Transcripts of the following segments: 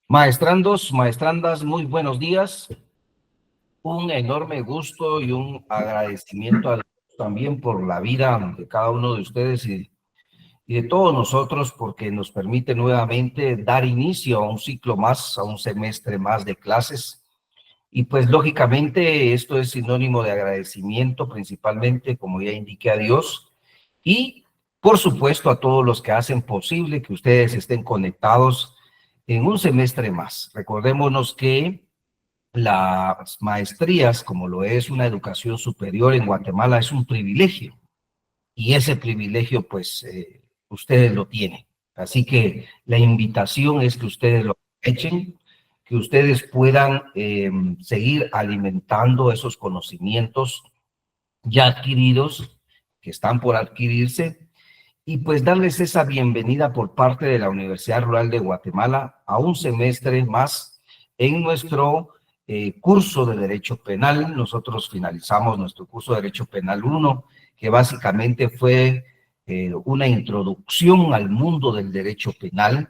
Maestrandos, maestrandas, muy buenos días. Un enorme gusto y un agradecimiento a Dios también por la vida de cada uno de ustedes y de todos nosotros, porque nos permite nuevamente dar inicio a un ciclo más, a un semestre más de clases. Y pues lógicamente esto es sinónimo de agradecimiento, principalmente, como ya indiqué, a Dios y por supuesto a todos los que hacen posible que ustedes estén conectados en un semestre más. Recordémonos que las maestrías, como lo es una educación superior en Guatemala, es un privilegio y ese privilegio pues ustedes lo tienen. Así que la invitación es que ustedes lo echen, que ustedes puedan seguir alimentando esos conocimientos ya adquiridos, que están por adquirirse, y pues darles esa bienvenida por parte de la Universidad Rural de Guatemala a un semestre más en nuestro curso de Derecho Penal. Nosotros finalizamos nuestro curso de Derecho Penal 1, que básicamente fue una introducción al mundo del derecho penal.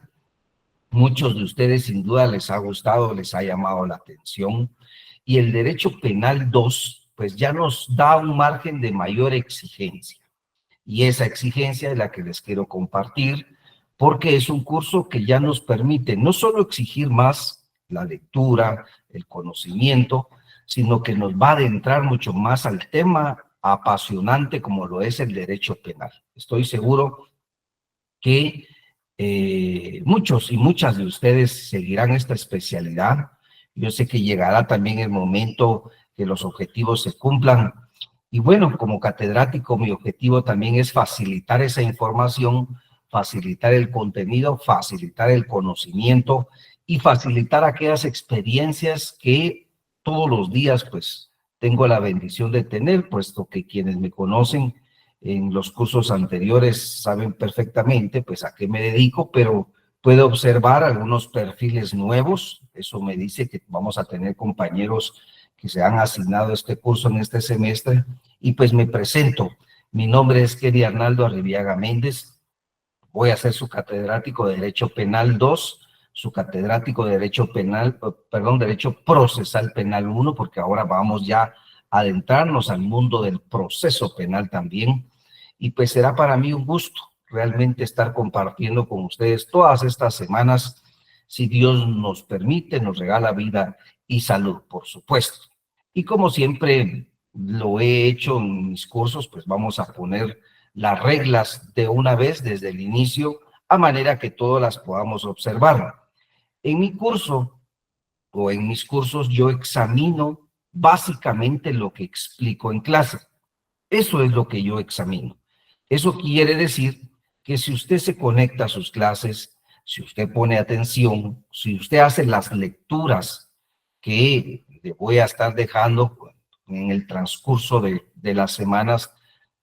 Muchos de ustedes sin duda les ha gustado, les ha llamado la atención. Y el Derecho Penal 2, pues ya nos da un margen de mayor exigencia. Y esa exigencia es la que les quiero compartir, porque es un curso que ya nos permite no solo exigir más la lectura, el conocimiento, sino que nos va a adentrar mucho más al tema apasionante como lo es el derecho penal. Estoy seguro que muchos y muchas de ustedes seguirán esta especialidad. Yo sé que llegará también el momento que los objetivos se cumplan. Y bueno, como catedrático, mi objetivo también es facilitar esa información, facilitar el contenido, facilitar el conocimiento y facilitar aquellas experiencias que todos los días, pues, tengo la bendición de tener, puesto que quienes me conocen en los cursos anteriores saben perfectamente, pues, a qué me dedico, pero puedo observar algunos perfiles nuevos. Eso me dice que vamos a tener compañeros que se han asignado a este curso en este semestre. Y pues me presento. Mi nombre es Kenny Arnaldo Arribiaga Méndez. Voy a ser su catedrático de Derecho Penal 2, su catedrático de Derecho Penal, perdón, Derecho Procesal Penal 1, porque ahora vamos ya a adentrarnos al mundo del proceso penal también. Y pues será para mí un gusto realmente estar compartiendo con ustedes todas estas semanas, si Dios nos permite, nos regala vida y salud, por supuesto. Y como siempre lo he hecho en mis cursos, pues vamos a poner las reglas de una vez desde el inicio, a manera que todas las podamos observar. En mi curso o en mis cursos yo examino básicamente lo que explico en clase. Eso es lo que yo examino. Eso quiere decir que si usted se conecta a sus clases, si usted pone atención, si usted hace las lecturas que le voy a estar dejando en el transcurso de las semanas,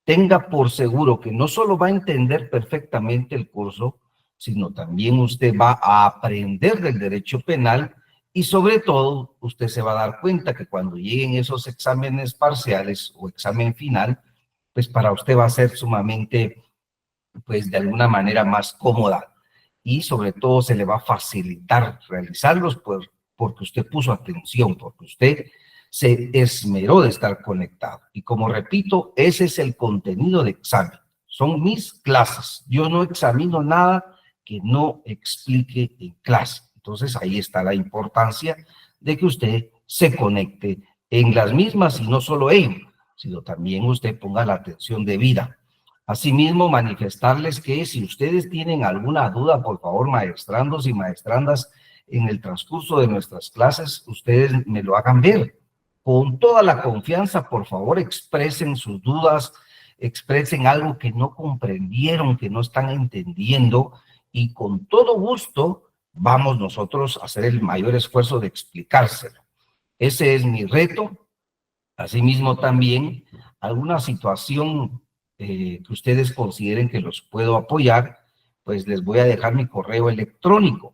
tenga por seguro que no solo va a entender perfectamente el curso, sino también usted va a aprender del derecho penal y sobre todo usted se va a dar cuenta que cuando lleguen esos exámenes parciales o examen final, pues para usted va a ser sumamente, pues de alguna manera más cómoda y sobre todo se le va a facilitar realizarlos porque usted puso atención, porque usted se esmeró de estar conectado. Y como repito, ese es el contenido de examen. Son mis clases. Yo no examino nada que no explique en clase. Entonces ahí está la importancia de que usted se conecte en las mismas y no solo en, sino también usted ponga la atención debida. Asimismo, manifestarles que si ustedes tienen alguna duda, por favor, maestrandos y maestrandas, en el transcurso de nuestras clases, ustedes me lo hagan ver. Con toda la confianza, por favor, expresen sus dudas, expresen algo que no comprendieron, que no están entendiendo, y con todo gusto vamos nosotros a hacer el mayor esfuerzo de explicárselo. Ese es mi reto. Asimismo, también alguna situación que ustedes consideren que los puedo apoyar, pues les voy a dejar mi correo electrónico.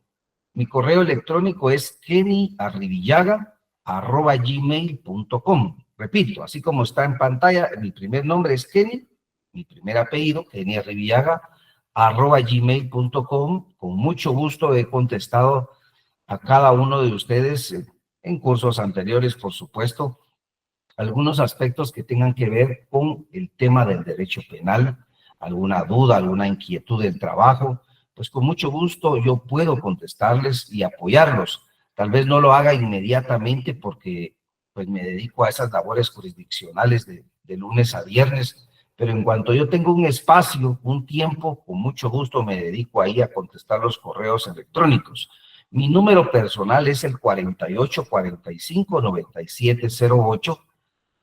Mi correo electrónico es kenny@gmail.com. Repito, así como está en pantalla, mi primer nombre es Kenny, mi primer apellido, kenny@gmail.com. Con mucho gusto he contestado a cada uno de ustedes en cursos anteriores, por supuesto, algunos aspectos que tengan que ver con el tema del derecho penal, alguna duda, alguna inquietud del trabajo, pues con mucho gusto yo puedo contestarles y apoyarlos. Tal vez no lo haga inmediatamente porque pues me dedico a esas labores jurisdiccionales de lunes a viernes, pero en cuanto yo tengo un espacio, un tiempo, con mucho gusto me dedico ahí a contestar los correos electrónicos. Mi número personal es el 4845-9708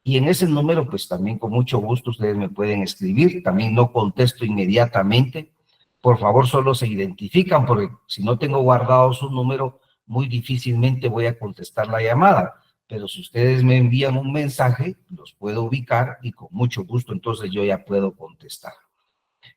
y en ese número, pues también con mucho gusto ustedes me pueden escribir. También no contesto inmediatamente. Por favor, solo se identifican, porque si no tengo guardado su número, muy difícilmente voy a contestar la llamada. Pero si ustedes me envían un mensaje, los puedo ubicar y con mucho gusto, entonces yo ya puedo contestar.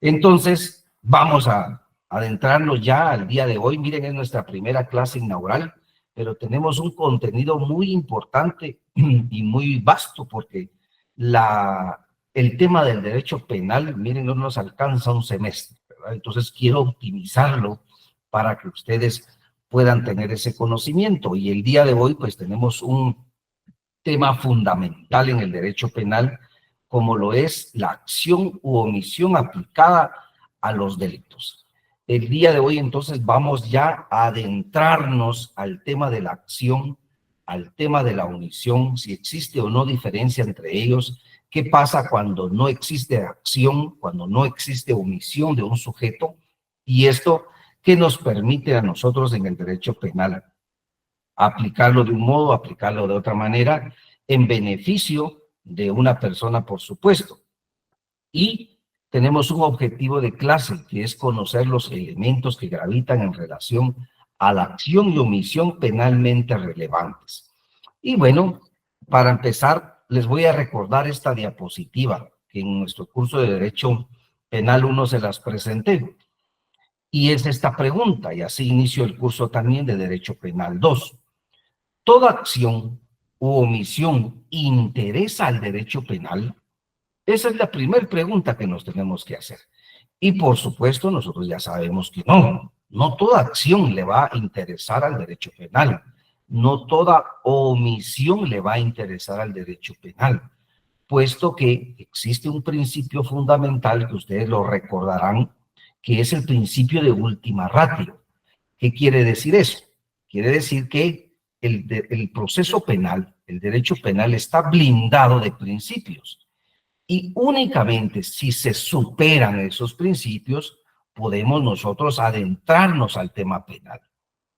Entonces, vamos a adentrarnos ya al día de hoy. Miren, es nuestra primera clase inaugural, pero tenemos un contenido muy importante y muy vasto porque el tema del derecho penal, miren, no nos alcanza un semestre, ¿verdad? Entonces, quiero optimizarlo para que ustedes puedan tener ese conocimiento. Y el día de hoy, pues, tenemos un tema fundamental en el derecho penal, como lo es la acción u omisión aplicada a los delitos. El día de hoy, entonces, vamos ya a adentrarnos al tema de la acción, al tema de la omisión, si existe o no diferencia entre ellos, qué pasa cuando no existe acción, cuando no existe omisión de un sujeto, y esto, ¿qué nos permite a nosotros en el derecho penal? Aplicarlo de un modo, aplicarlo de otra manera, en beneficio de una persona, por supuesto. Y tenemos un objetivo de clase, que es conocer los elementos que gravitan en relación a la acción y omisión penalmente relevantes. Y bueno, para empezar, les voy a recordar esta diapositiva, que en nuestro curso de Derecho Penal 1 se las presenté. Y es esta pregunta, y así inicio el curso también de Derecho Penal 2. ¿Toda acción u omisión interesa al derecho penal? Esa es la primera pregunta que nos tenemos que hacer. Y por supuesto, nosotros ya sabemos que no, no toda acción le va a interesar al derecho penal, no toda omisión le va a interesar al derecho penal, puesto que existe un principio fundamental que ustedes lo recordarán, que es el principio de última ratio. ¿Qué quiere decir eso? Quiere decir que el proceso penal, el derecho penal está blindado de principios y únicamente si se superan esos principios podemos nosotros adentrarnos al tema penal.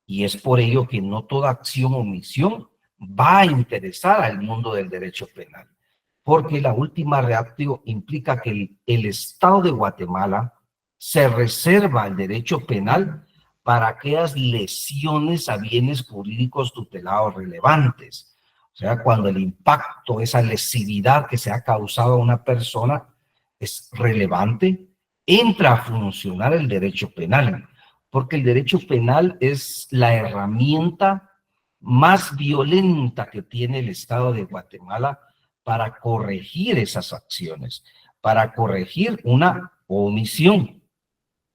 Y es por ello que no toda acción o omisión va a interesar al mundo del derecho penal, porque la última ratio implica que el Estado de Guatemala se reserva el derecho penal para aquellas lesiones a bienes jurídicos tutelados relevantes. O sea, cuando el impacto, esa lesividad que se ha causado a una persona es relevante, entra a funcionar el derecho penal, porque el derecho penal es la herramienta más violenta que tiene el Estado de Guatemala para corregir esas acciones, para corregir una omisión.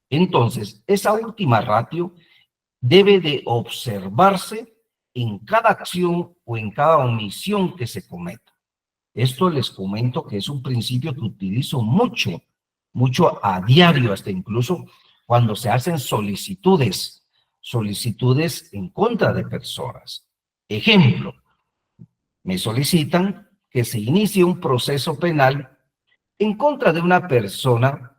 Entonces, esa última ratio debe de observarse en cada acción o en cada omisión que se cometa. Esto les comento que es un principio que utilizo mucho, mucho a diario, hasta incluso cuando se hacen solicitudes en contra de personas. Ejemplo, me solicitan que se inicie un proceso penal en contra de una persona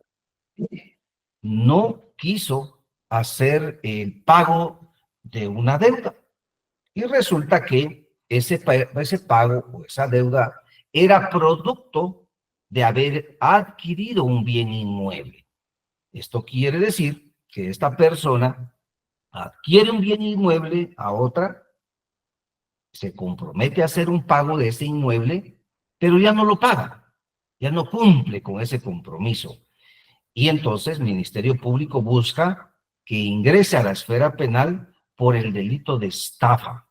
que no quiso hacer el pago de una deuda. Y resulta que ese pago o esa deuda era producto de haber adquirido un bien inmueble. Esto quiere decir que esta persona adquiere un bien inmueble a otra, se compromete a hacer un pago de ese inmueble, pero ya no lo paga, ya no cumple con ese compromiso. Y entonces el Ministerio Público busca que ingrese a la esfera penal por el delito de estafa.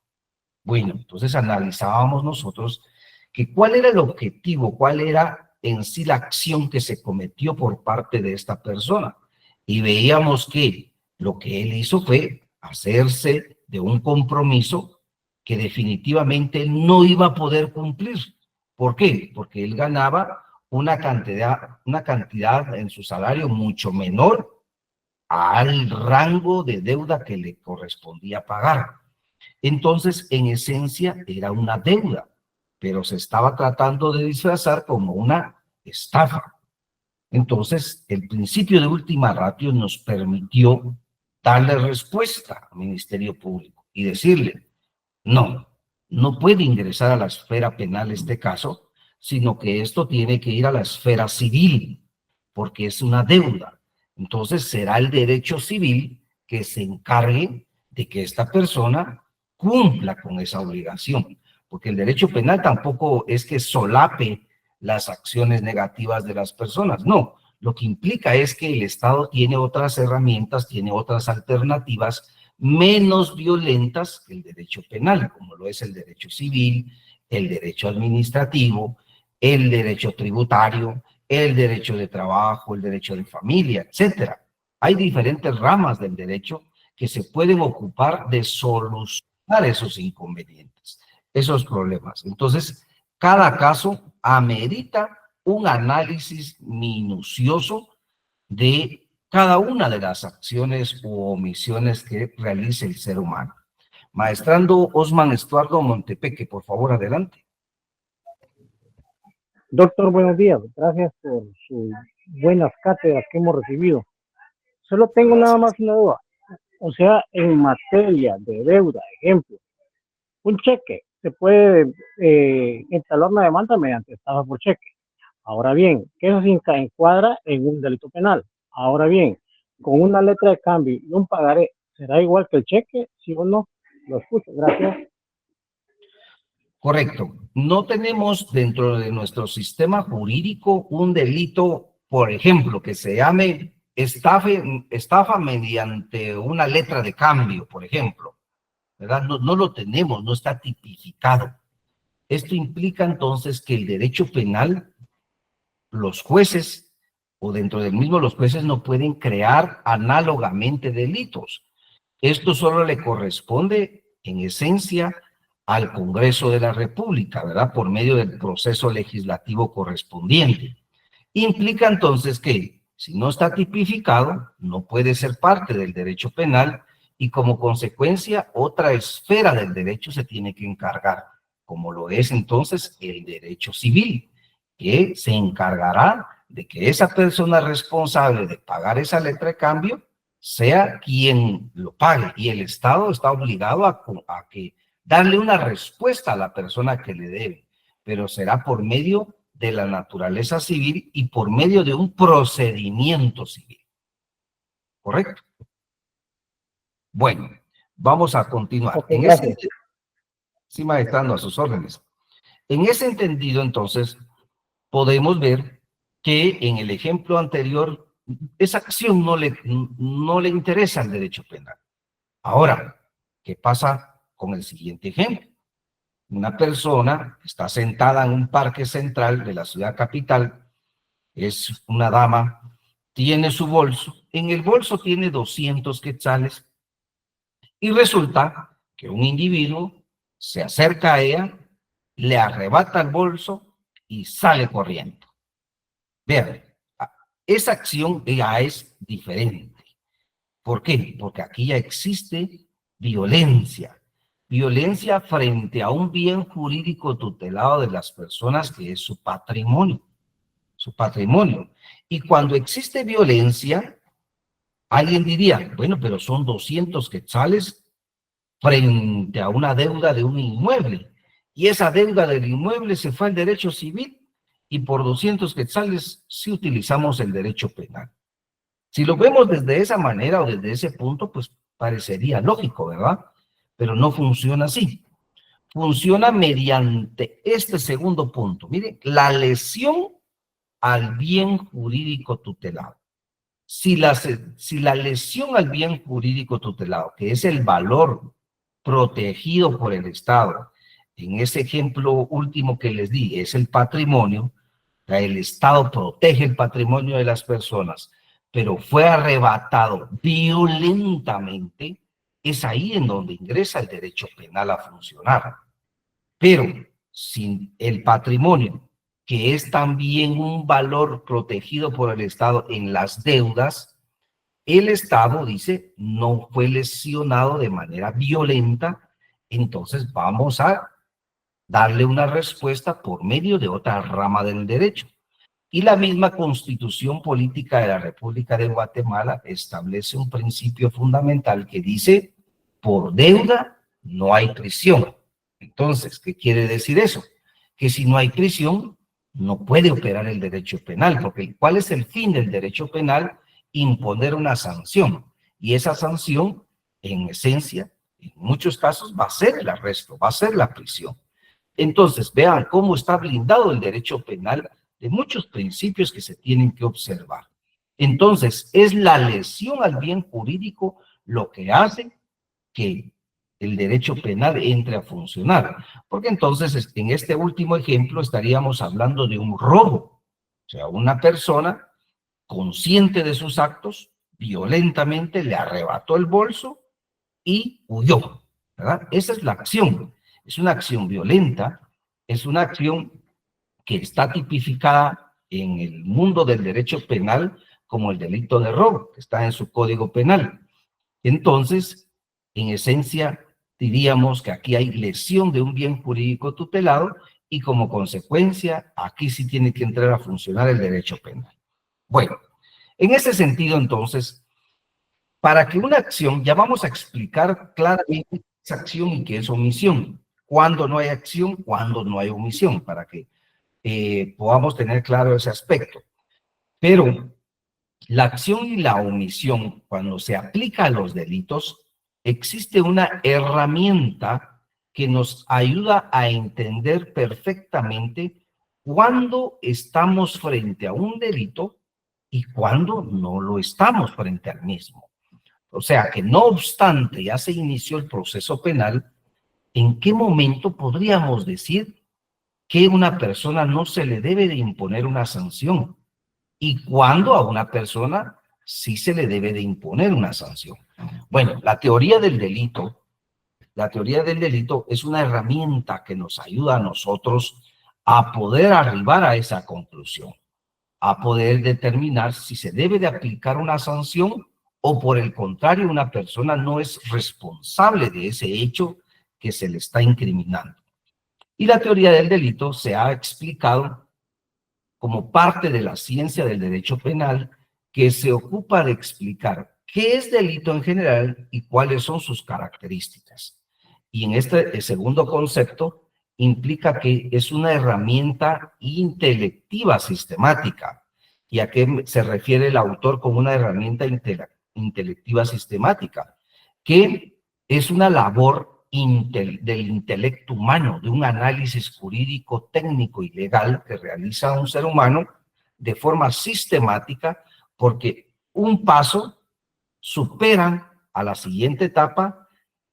Bueno, entonces analizábamos nosotros que cuál era el objetivo, cuál era en sí la acción que se cometió por parte de esta persona. Y veíamos que lo que él hizo fue hacerse de un compromiso que definitivamente no iba a poder cumplir. ¿Por qué? Porque él ganaba una cantidad en su salario mucho menor al rango de deuda que le correspondía pagar. Entonces, en esencia, era una deuda, pero se estaba tratando de disfrazar como una estafa. Entonces, el principio de última ratio nos permitió darle respuesta al Ministerio Público y decirle, no, no puede ingresar a la esfera penal este caso, sino que esto tiene que ir a la esfera civil, porque es una deuda. Entonces será el derecho civil que se encargue de que esta persona cumpla con esa obligación, porque el derecho penal tampoco es que solape las acciones negativas de las personas, no. Lo que implica es que el Estado tiene otras herramientas, tiene otras alternativas menos violentas que el derecho penal, como lo es el derecho civil, el derecho administrativo, el derecho tributario, el derecho de trabajo, el derecho de familia, etcétera. Hay diferentes ramas del derecho que se pueden ocupar de solucionar esos inconvenientes, esos problemas. Entonces, cada caso amerita un análisis minucioso de cada una de las acciones u omisiones que realice el ser humano. Maestrando Osman Estuardo Montepeque, por favor, adelante. Doctor, buenos días. Gracias por sus buenas cátedras que hemos recibido. Solo tengo nada más una duda. O sea, en materia de deuda, ejemplo, un cheque se puede entalar una demanda mediante estafa por cheque. Ahora bien, que eso se encuadra en un delito penal. Ahora bien, con una letra de cambio y un pagaré, ¿será igual que el cheque? ¿Sí o no? Lo escucho, gracias. Correcto. No tenemos dentro de nuestro sistema jurídico un delito, por ejemplo, que se llame estafa mediante una letra de cambio, por ejemplo, ¿verdad? No, no lo tenemos, no está tipificado. Esto implica entonces que el derecho penal, los jueces, o dentro del mismo los jueces no pueden crear análogamente delitos. Esto solo le corresponde, en esencia, al Congreso de la República, ¿verdad? Por medio del proceso legislativo correspondiente. Implica entonces que, si no está tipificado, no puede ser parte del derecho penal y como consecuencia otra esfera del derecho se tiene que encargar, como lo es entonces el derecho civil, que se encargará de que esa persona responsable de pagar esa letra de cambio sea quien lo pague, y el Estado está obligado a que darle una respuesta a la persona que le debe, pero será por medio de la naturaleza civil y por medio de un procedimiento civil. ¿Correcto? Bueno, vamos a continuar. Okay, gracias. Sí, maestrando, a sus órdenes. En ese entendido, entonces, podemos ver que en el ejemplo anterior, esa acción no le interesa al derecho penal. Ahora, ¿qué pasa con el siguiente ejemplo? Una persona está sentada en un parque central de la ciudad capital, es una dama, tiene su bolso, en el bolso tiene 200 quetzales y resulta que un individuo se acerca a ella, le arrebata el bolso y sale corriendo. Vean, esa acción ya es diferente. ¿Por qué? Porque aquí ya existe violencia. Violencia frente a un bien jurídico tutelado de las personas que es su patrimonio. Su patrimonio. Y cuando existe violencia, alguien diría, bueno, pero son 200 quetzales frente a una deuda de un inmueble. Y esa deuda del inmueble se fue al derecho civil y por 200 quetzales sí utilizamos el derecho penal. Si lo vemos desde esa manera o desde ese punto, pues parecería lógico, ¿verdad? Pero no funciona así. Funciona mediante este segundo punto. Miren, la lesión al bien jurídico tutelado. Si la lesión al bien jurídico tutelado, que es el valor protegido por el Estado, en ese ejemplo último que les di, es el patrimonio, el Estado protege el patrimonio de las personas, pero fue arrebatado violentamente, es ahí en donde ingresa el derecho penal a funcionar. Pero sin el patrimonio, que es también un valor protegido por el Estado en las deudas, el Estado dice no fue lesionado de manera violenta, entonces vamos a darle una respuesta por medio de otra rama del derecho. Y la misma Constitución Política de la República de Guatemala establece un principio fundamental que dice, por deuda no hay prisión. Entonces, ¿qué quiere decir eso? Que si no hay prisión, no puede operar el derecho penal, porque ¿cuál es el fin del derecho penal? Imponer una sanción. Y esa sanción, en esencia, en muchos casos, va a ser el arresto, va a ser la prisión. Entonces, vean cómo está blindado el derecho penal de muchos principios que se tienen que observar. Entonces, es la lesión al bien jurídico lo que hace que el derecho penal entre a funcionar. Porque entonces, en este último ejemplo, estaríamos hablando de un robo. O sea, una persona consciente de sus actos, violentamente le arrebató el bolso y huyó, ¿verdad? Esa es la acción. Es una acción violenta, es una acción que está tipificada en el mundo del derecho penal como el delito de robo, que está en su código penal. Entonces, en esencia, diríamos que aquí hay lesión de un bien jurídico tutelado y como consecuencia, aquí sí tiene que entrar a funcionar el derecho penal. Bueno, en ese sentido, entonces, para que una acción, ya vamos a explicar claramente qué es acción y qué es omisión, cuándo no hay acción, cuándo no hay omisión, para que podamos tener claro ese aspecto. Pero la acción y la omisión, cuando se aplica a los delitos, existe una herramienta que nos ayuda a entender perfectamente cuándo estamos frente a un delito y cuándo no lo estamos frente al mismo. O sea que no obstante ya se inició el proceso penal, ¿en qué momento podríamos decir que una persona no se le debe de imponer una sanción? ¿Y cuándo a una persona sí se le debe de imponer una sanción? Bueno, la teoría del delito es una herramienta que nos ayuda a nosotros a poder arribar a esa conclusión, a poder determinar si se debe de aplicar una sanción o por el contrario una persona no es responsable de ese hecho que se le está incriminando. Y la teoría del delito se ha explicado como parte de la ciencia del derecho penal que se ocupa de explicar qué es delito en general y cuáles son sus características. Y en este segundo concepto implica que es una herramienta intelectiva sistemática. ¿Y a qué se refiere el autor con una herramienta intelectiva sistemática? Que es una labor del intelecto humano, de un análisis jurídico, técnico y legal que realiza un ser humano de forma sistemática, porque un paso supera a la siguiente etapa,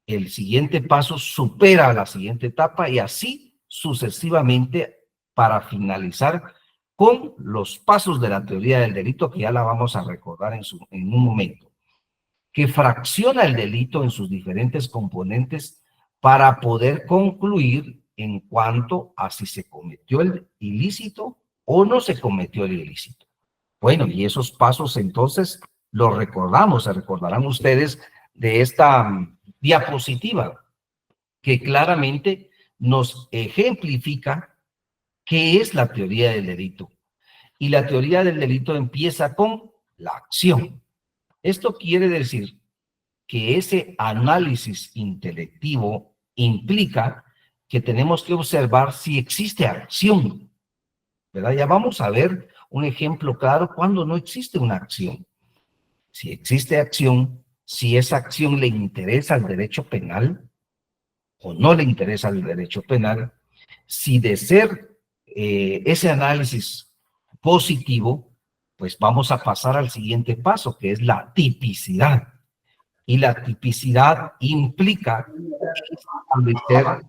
el siguiente paso supera a la siguiente etapa y así sucesivamente para finalizar con los pasos de la teoría del delito que ya la vamos a recordar en un momento, que fracciona el delito en sus diferentes componentes para poder concluir en cuanto a si se cometió el ilícito o no se cometió el ilícito. Bueno, y esos pasos entonces los recordamos, se recordarán ustedes de esta diapositiva que claramente nos ejemplifica qué es la teoría del delito. Y la teoría del delito empieza con la acción. Esto quiere decir que ese análisis intelectivo implica que tenemos que observar si existe acción, ¿verdad? Ya vamos a ver un ejemplo claro cuando no existe una acción. Si existe acción, si esa acción le interesa al derecho penal o no le interesa al derecho penal, si de ser ese análisis positivo, pues vamos a pasar al siguiente paso, que es la tipicidad. Y la tipicidad implica establecer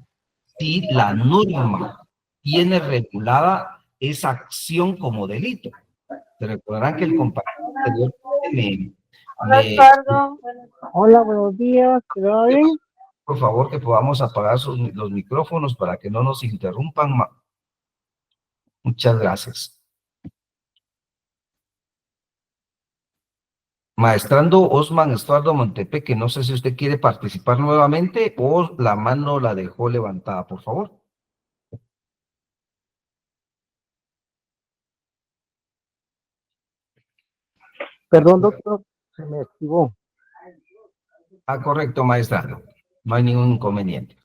si la norma tiene regulada esa acción como delito. Se recordarán que el compañero anterior Hola, Me, Eduardo. Hola, buenos días, ¿te va bien? por favor, que podamos apagar los micrófonos para que no nos interrumpan. Muchas gracias. Maestrando Osman Estuardo Montepeque, no sé si usted quiere participar nuevamente o la mano la dejó levantada, por favor. Perdón, doctor, se me activó. Ah, correcto, maestrando. No hay ningún inconveniente.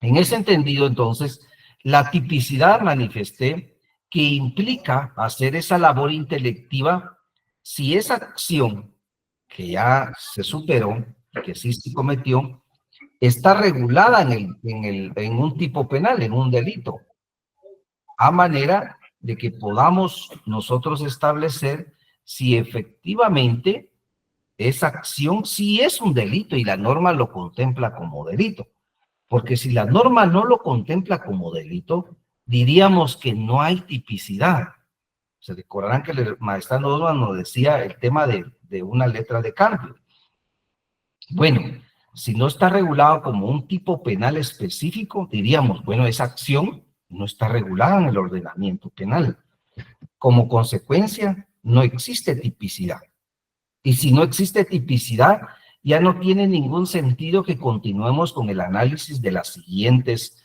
En ese entendido, entonces, la tipicidad manifesté que implica hacer esa labor intelectiva si esa acción que ya se superó, que sí se cometió, está regulada en un tipo penal, en un delito, a manera de que podamos nosotros establecer si efectivamente esa acción sí es un delito y la norma lo contempla como delito. Porque si la norma no lo contempla como delito, diríamos que no hay tipicidad. Se recordarán que el maestrando Osman nos decía el tema de una letra de cambio. Bueno, si no está regulado como un tipo penal específico, diríamos, bueno, esa acción no está regulada en el ordenamiento penal. Como consecuencia, no existe tipicidad. Y si no existe tipicidad, ya no tiene ningún sentido que continuemos con el análisis de las siguientes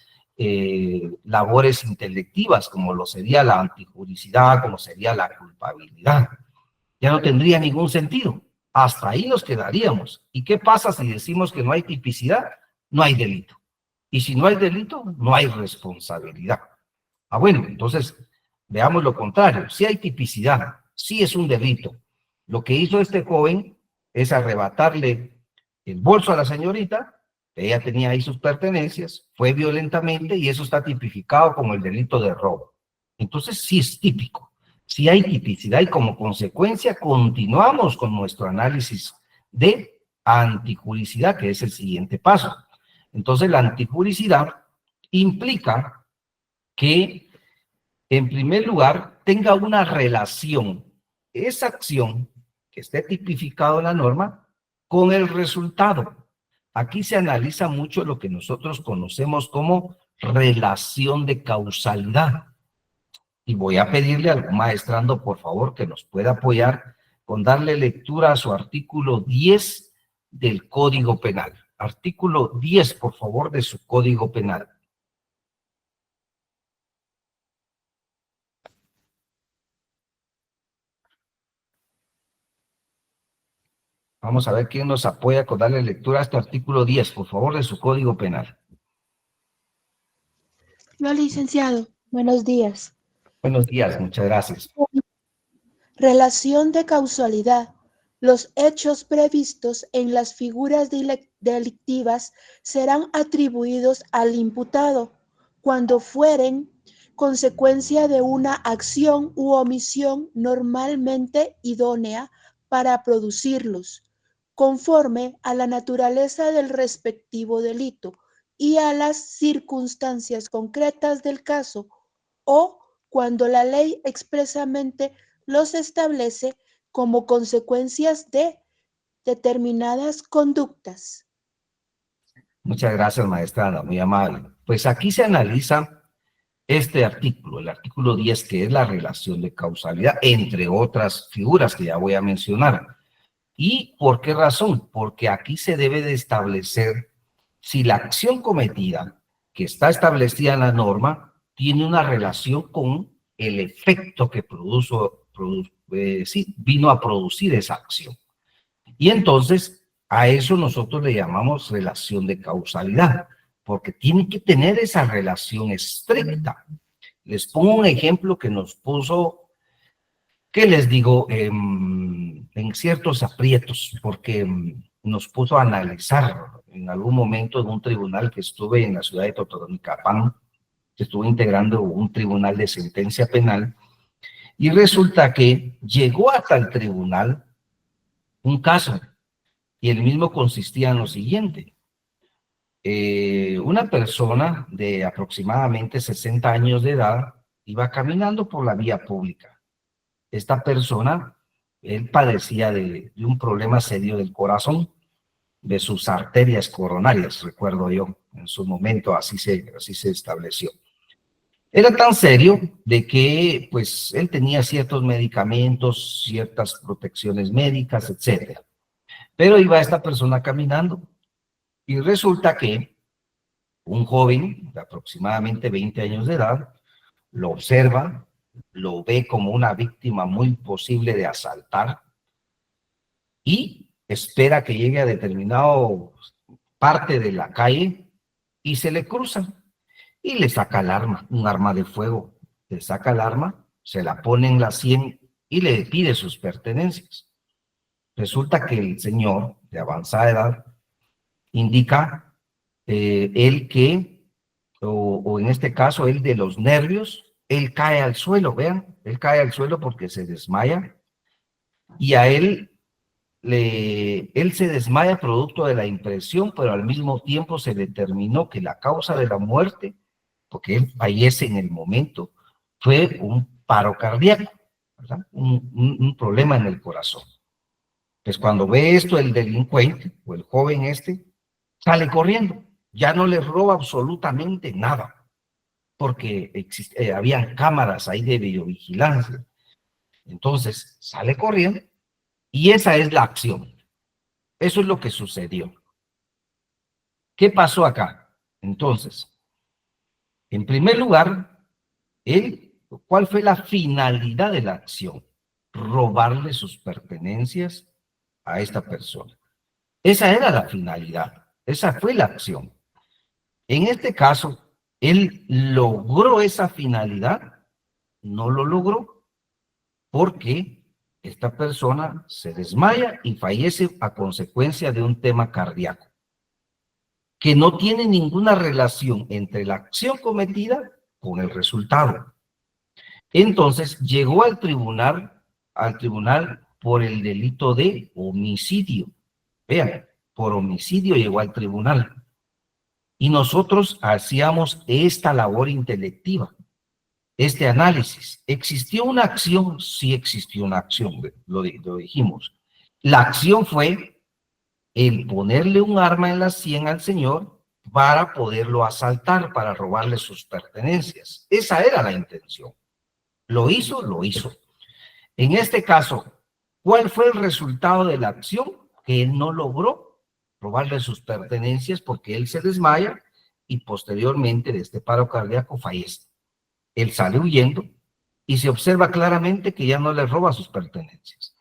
labores intelectivas, como lo sería la antijuricidad, como sería la culpabilidad. Ya no tendría ningún sentido. Hasta ahí nos quedaríamos. ¿Y qué pasa si decimos que no hay tipicidad? No hay delito. Y si no hay delito, no hay responsabilidad. Ah, bueno, entonces veamos lo contrario. Si hay tipicidad, sí es un delito. Lo que hizo este joven es arrebatarle el bolso a la señorita, ella tenía ahí sus pertenencias, fue violentamente y eso está tipificado como el delito de robo. Entonces sí es típico, sí hay tipicidad y como consecuencia continuamos con nuestro análisis de antijuricidad, que es el siguiente paso. Entonces la antijuricidad implica que en primer lugar, tenga una relación, esa acción que esté tipificado en la norma, con el resultado. Aquí se analiza mucho lo que nosotros conocemos como relación de causalidad. Y voy a pedirle al maestrando, por favor, que nos pueda apoyar con darle lectura a su artículo 10 del Código Penal. Artículo 10, por favor, de su Código Penal. Vamos a ver quién nos apoya con darle lectura a este artículo 10, por favor, de su Código Penal. No, licenciado. Buenos días. Buenos días, muchas gracias. Relación de causalidad. Los hechos previstos en las figuras delictivas serán atribuidos al imputado cuando fueren consecuencia de una acción u omisión normalmente idónea para producirlos, conforme a la naturaleza del respectivo delito y a las circunstancias concretas del caso, o cuando la ley expresamente los establece como consecuencias de determinadas conductas. Muchas gracias, maestrada, muy amable. Pues aquí se analiza este artículo, el artículo 10, que es la relación de causalidad, entre otras figuras que ya voy a mencionar. ¿Y por qué razón? Porque aquí se debe de establecer si la acción cometida, que está establecida en la norma, tiene una relación con el efecto que vino a producir esa acción. Y entonces a eso nosotros le llamamos relación de causalidad, porque tiene que tener esa relación estricta. Les pongo un ejemplo que nos puso, ¿qué les digo? En ciertos aprietos, porque nos puso a analizar en algún momento en un tribunal que estuve en la ciudad de Totonicapán, que estuve integrando un tribunal de sentencia penal, y resulta que llegó hasta el tribunal un caso, y el mismo consistía en lo siguiente. Una persona de aproximadamente 60 años de edad iba caminando por la vía pública. Esta persona él padecía de un problema serio del corazón, de sus arterias coronarias, recuerdo yo, en su momento así se estableció. Era tan serio de que, pues, él tenía ciertos medicamentos, ciertas protecciones médicas, etcétera. Pero iba esta persona caminando y resulta que un joven de aproximadamente 20 años de edad lo observa, lo ve como una víctima muy posible de asaltar y espera que llegue a determinado parte de la calle y se le cruza y le saca el arma, un arma de fuego. Le saca el arma, se la pone en la sien y le pide sus pertenencias. Resulta que el señor de avanzada edad indica él que, o en este caso, él de los nervios, él cae al suelo, vean, él cae al suelo porque se desmaya y a él se desmaya producto de la impresión, pero al mismo tiempo se determinó que la causa de la muerte, porque él fallece en el momento, fue un paro cardíaco, ¿verdad? Un problema en el corazón. Pues cuando ve esto el delincuente o el joven sale corriendo, ya no le roba absolutamente nada, porque habían cámaras ahí de videovigilancia. Entonces sale corriendo y esa es la acción. Eso es lo que sucedió. ¿Qué pasó acá? Entonces, en primer lugar, ¿cuál fue la finalidad de la acción? Robarle sus pertenencias a esta persona. Esa era la finalidad, esa fue la acción. En este caso, él logró esa finalidad, no lo logró, porque esta persona se desmaya y fallece a consecuencia de un tema cardíaco, que no tiene ninguna relación entre la acción cometida con el resultado. Entonces llegó al tribunal por el delito de homicidio. Vean, por homicidio llegó al tribunal. Y nosotros hacíamos esta labor intelectiva, este análisis. ¿Existió una acción? Sí existió una acción, lo dijimos. La acción fue el ponerle un arma en la sien al señor para poderlo asaltar, para robarle sus pertenencias. Esa era la intención. ¿Lo hizo? Lo hizo. En este caso, ¿cuál fue el resultado de la acción? Que él no logró robarle sus pertenencias porque él se desmaya y posteriormente de este paro cardíaco fallece. Él sale huyendo y se observa claramente que ya no le roba sus pertenencias.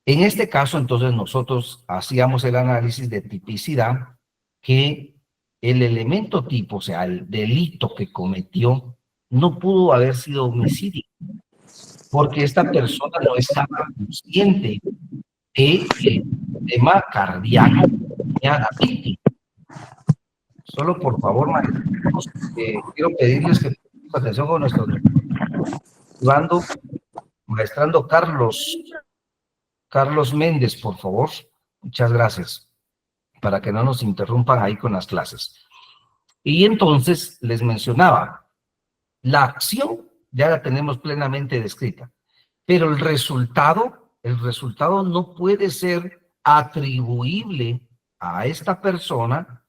En este caso, entonces, nosotros hacíamos el análisis de tipicidad, que el elemento tipo, o sea, el delito que cometió, no pudo haber sido homicidio, porque esta persona no estaba consciente de el tema cardíaco de la víctima. Solo por favor, maestros, quiero pedirles que presten atención con nuestro maestrando Carlos Méndez, por favor. Muchas gracias, para que no nos interrumpan ahí con las clases. Y entonces les mencionaba, la acción ya la tenemos plenamente descrita, pero el resultado no puede ser atribuible a esta persona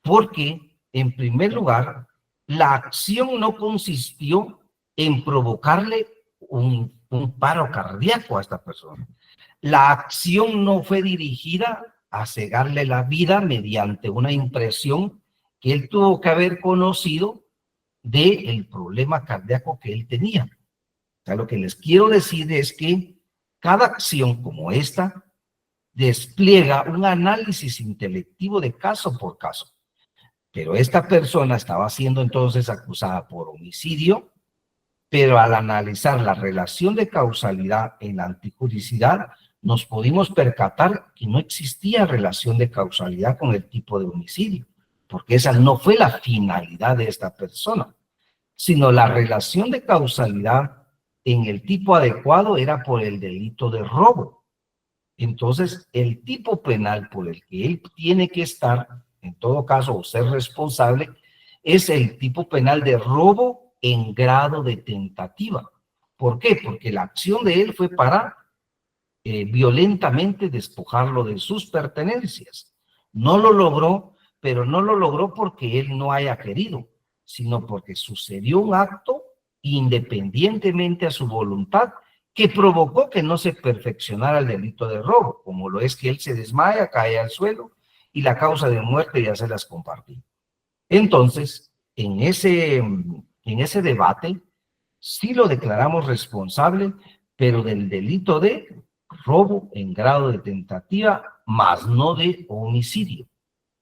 porque, en primer lugar, la acción no consistió en provocarle un paro cardíaco a esta persona. La acción no fue dirigida a cegarle la vida mediante una impresión que él tuvo que haber conocido del problema cardíaco que él tenía. O sea, lo que les quiero decir es que cada acción como esta despliega un análisis intelectivo de caso por caso. Pero esta persona estaba siendo entonces acusada por homicidio, pero al analizar la relación de causalidad en la antijuricidad, nos pudimos percatar que no existía relación de causalidad con el tipo de homicidio, porque esa no fue la finalidad de esta persona, sino la relación de causalidad en el tipo adecuado era por el delito de robo. Entonces, el tipo penal por el que él tiene que estar, en todo caso, o ser responsable, es el tipo penal de robo en grado de tentativa. ¿Por qué? Porque la acción de él fue para violentamente despojarlo de sus pertenencias. No lo logró, pero no lo logró porque él no haya querido, sino porque sucedió un acto independientemente a su voluntad que provocó que no se perfeccionara el delito de robo, como lo es que él se desmaya, cae al suelo y la causa de muerte ya se las compartí. Entonces, en ese debate, sí lo declaramos responsable, pero del delito de robo en grado de tentativa, más no de homicidio,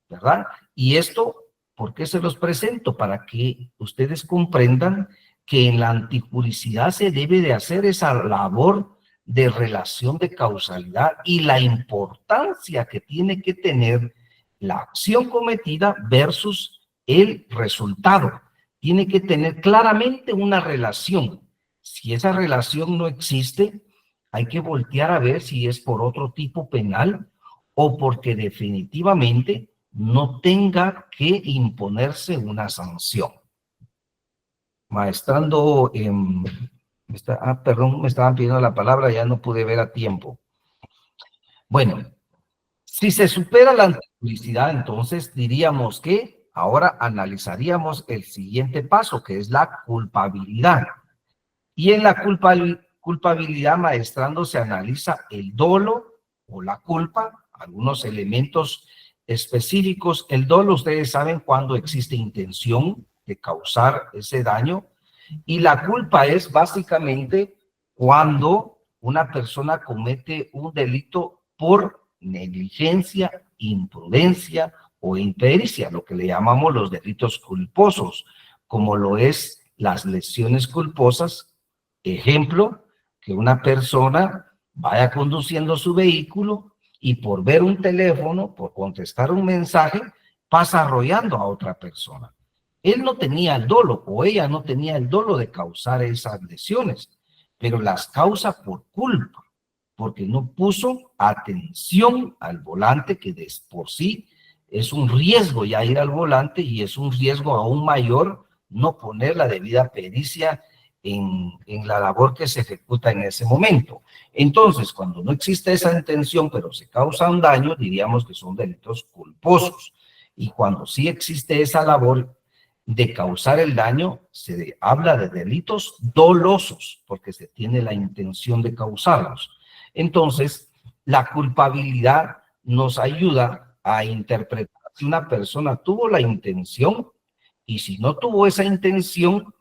¿verdad? Y esto, ¿por qué se los presento? Para que ustedes comprendan que en la antijuricidad se debe de hacer esa labor de relación de causalidad y la importancia que tiene que tener la acción cometida versus el resultado. Tiene que tener claramente una relación. Si esa relación no existe, hay que voltear a ver si es por otro tipo penal o porque definitivamente no tenga que imponerse una sanción. Maestrando, perdón, me estaban pidiendo la palabra, ya no pude ver a tiempo. Bueno, si se supera la antipublicidad, entonces diríamos que ahora analizaríamos el siguiente paso, que es la culpabilidad. Y en la culpabilidad, maestrando, se analiza el dolo o la culpa, algunos elementos específicos. El dolo, ustedes saben cuando existe intención de causar ese daño, y la culpa es básicamente cuando una persona comete un delito por negligencia, imprudencia o impericia, lo que le llamamos los delitos culposos, como lo es las lesiones culposas. Ejemplo, que una persona vaya conduciendo su vehículo y por ver un teléfono, por contestar un mensaje, pasa arrollando a otra persona. Él no tenía el dolo o ella no tenía el dolo de causar esas lesiones, pero las causa por culpa, porque no puso atención al volante, que de por sí es un riesgo ya ir al volante y es un riesgo aún mayor no poner la debida pericia en la labor que se ejecuta en ese momento. Entonces, cuando no existe esa intención, pero se causa un daño, diríamos que son delitos culposos. Y cuando sí existe esa labor de causar el daño, se habla de delitos dolosos, porque se tiene la intención de causarlos. Entonces, la culpabilidad nos ayuda a interpretar si una persona tuvo la intención y si no tuvo esa intención,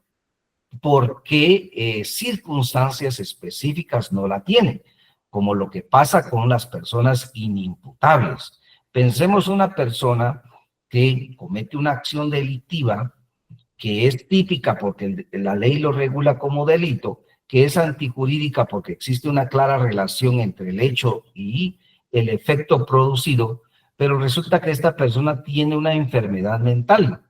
por qué circunstancias específicas no la tiene, como lo que pasa con las personas inimputables. Pensemos una persona que comete una acción delictiva que es típica porque la ley lo regula como delito, que es antijurídica porque existe una clara relación entre el hecho y el efecto producido, pero resulta que esta persona tiene una enfermedad mental,